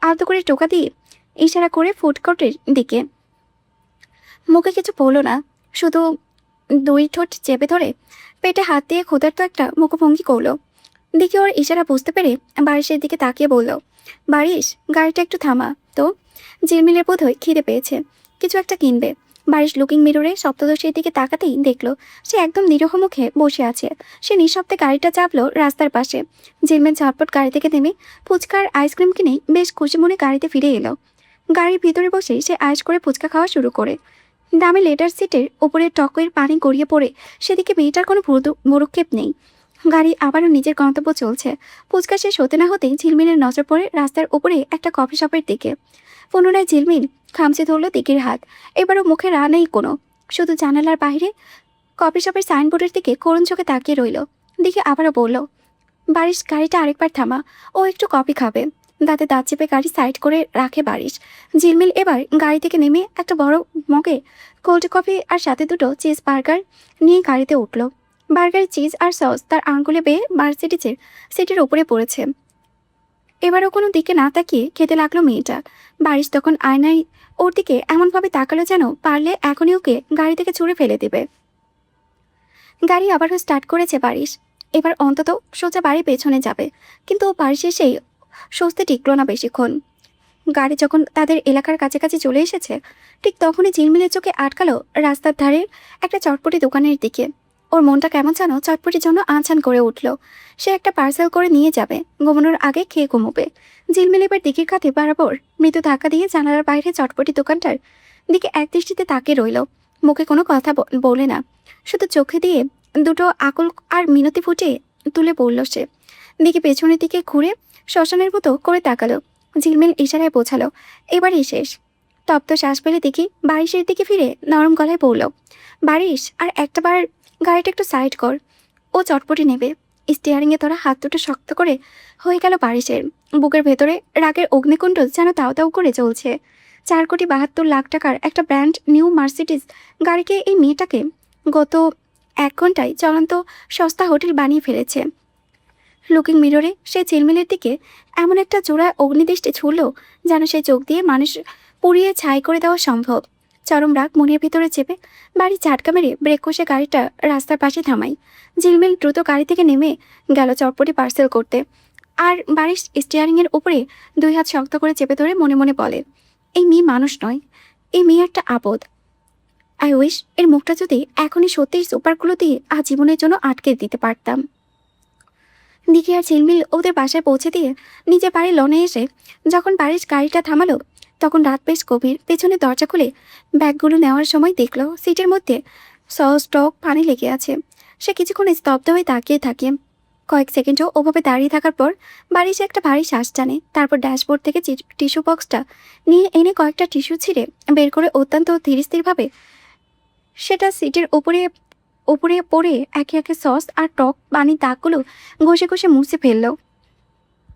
আলতো করে টোকা দিয়ে ইশারা করে ফুডকোর্টের দিকে। মুখে কিছু বলল না, শুধু 2 ঠোঁট চেপে ধরে পেটে হাত দিয়ে ক্ষুধার্ত একটা মুখভঙ্গি করলো। দিকে ওর ইশারা বুঝতে পেরে বারিশের দিকে তাকিয়ে বলল, বারিশ, গাড়িটা একটু থামা তো। ঝিলমিলের বোধহয় খিদে পেয়েছে, কিছু একটা কিনবে। বারিশ লুকিং মিররে সপ্তদশীর দিকে তাকাতেই দেখলো সে একদম নিরীহ মুখে বসে আছে। সে নিঃশব্দে গাড়িটা চাপলো রাস্তার পাশে। ঝিলমিল ঝটপট গাড়ি থেকে নেমে ফুচকার আইসক্রিম কিনে বেশ খুশি মনে গাড়িতে ফিরে এলো। গাড়ির ভিতরে বসে সে আয়েশ করে ফুচকা খাওয়া শুরু করে। দামি লেটার সিটের ওপরে টকের পানি গড়িয়ে পড়ে সেদিকে মেয়েটার কোনো ভ্রুক্ষেপ নেই। গাড়ি আবারও নিজের গন্তব্য চলছে। ফুচকা শেষ হতে না হতেই ঝিলমিলের নজর পড়ে রাস্তার উপরে একটা কফি শপের দিকে। পুনরায় ঝিলমিল খামচে ধরল দিকের হাত। এবারও মুখে রা নেই কোনো, শুধু জানালার বাইরে কফি শপের সাইনবোর্ডের দিকে করুণ চোখে তাকিয়ে রইল। দিকে আবারও বলল, বারিশ গাড়িটা আরেকবার থামা, ও একটু কফি খাবে। দাঁতে দাঁত চেপে গাড়ি সাইড করে রাখে বারিশ। ঝিলমিল এবার গাড়ি থেকে নেমে একটা বড় মগে কোল্ড কফি আর সাথে দুটো চিজ বার্গার নিয়ে গাড়িতে উঠল। বার্গারের চিজ আর সস তার আঙ্গুলে বেয়ে মার্সিডিজের সিটের ওপরে পড়েছে। এবারও কোনো দিকে না তাকিয়ে খেতে লাগলো মেয়েটা। বারিশ তখন আয়নায় ওর দিকে এমনভাবে তাকালো যেন পারলে এখনই ওকে গাড়ি থেকে ছুঁড়ে ফেলে দেবে। গাড়ি আবারও স্টার্ট করেছে বারিশ। এবার অন্তত সোজা বাড়ির পেছনে যাবে, কিন্তু ও বারিশের সেই স্বস্তি টিকলো না বেশিক্ষণ। গাড়ি যখন তাদের এলাকার কাছাকাছি চলে এসেছে, ঠিক তখনই ঝিলমিলের চোখে আটকালো রাস্তার ধারের একটা চটপটি দোকানের দিকে। ওর মনটা কেমন যেন চটপটির জন্য আনছান করে উঠল। সে একটা পার্সেল করে নিয়ে যাবে, ঘুমানোর আগে খেয়ে ঘুমোবে। ঝিলমিল এবার দিকের কাঁধে বরাবর মৃদু ধাক্কা দিয়ে জানালার বাইরে চটপটি দোকানটার দিকে একদৃষ্টিতে তাকিয়ে রইল। মুখে কোনো কথা বলে না, শুধু চোখে দিয়ে দুটো আকুল আর মিনতি ফুটে তুলে বলল সে। দিকে পেছনের দিকে ঘুরে শ্মশানের মতো করে তাকালো। ঝিলমিল ইশারায় বোঝালো এবারই শেষ। তপ্ত শ্বাস ফেলে দেখি বারিশের দিকে ফিরে নরম গলায় বলল, বারিশ আর একটাবার গাড়িটা একটু সাইড কর। ও চটপটি নেবে। স্টিয়ারিংয়ে তোরা হাত দুটো শক্ত করে হয়ে গেল বারিশের। বুকের ভেতরে রাগের অগ্নিকুণ্ড যেন তাও তাও করে চলছে। 4,72,00,000 টাকার একটা ব্র্যান্ড নিউ মার্সিডিজ গাড়িকে এই মেয়েটাকে গত 1 ঘন্টায় চলন্ত সস্তা হোটেল বানিয়ে ফেলেছে। লুকিং মিররে সে ঝিলমিলের দিকে এমন একটা জোড়া অগ্নিদৃষ্টি ছুড়ল যেন সেই চোখ দিয়ে মানুষ পুড়িয়ে ছাই করে দেওয়া সম্ভব। চরম রাগ মনের ভিতরে চেপে বাড়ি ঝাটকা মেরে ব্রেক কষে গাড়িটা রাস্তার পাশে থামাই। ঝিলমিল দ্রুত গাড়ি থেকে নেমে গেল চটপটি পার্সেল করতে। আর বাড়ির স্টিয়ারিংয়ের উপরে 2 হাত শক্ত করে চেপে ধরে মনে মনে বলে, এই মেয়ে মানুষ নয়, এই মেয়ে একটা আপদ। আই উইশ এর মুখটা যদি এখনই সত্যিই সুপারগুলো দিয়ে আজীবনের জন্য আটকে দিতে পারতাম। দিকে আর ঝিলমিল ওদের বাসায় পৌঁছে দিয়ে নিজের বাড়ির লনে এসে যখন বাড়ির গাড়িটা থামালো, তখন রাত বেশ গভীর। পেছনে দরজা খুলে ব্যাগগুলো নেওয়ার সময় দেখলো সিটের মধ্যে সস টক পানি লেগে আছে। সে কিছুক্ষণ স্তব্ধ হয়ে তাকিয়ে থাকে। কয়েক সেকেন্ডও ওভাবে দাঁড়িয়ে থাকার পর বারিশ একটা ভারী শ্বাস টানে। তারপর ড্যাশবোর্ড থেকে টিস্যু বক্সটা নিয়ে এনে কয়েকটা টিস্যু ছিঁড়ে বের করে অত্যন্ত ধীরস্থিরভাবে সেটা সিটের উপরে পড়ে একে একে সস আর টক পানির দাগগুলো ঘষে ঘষে মুছে ফেললো।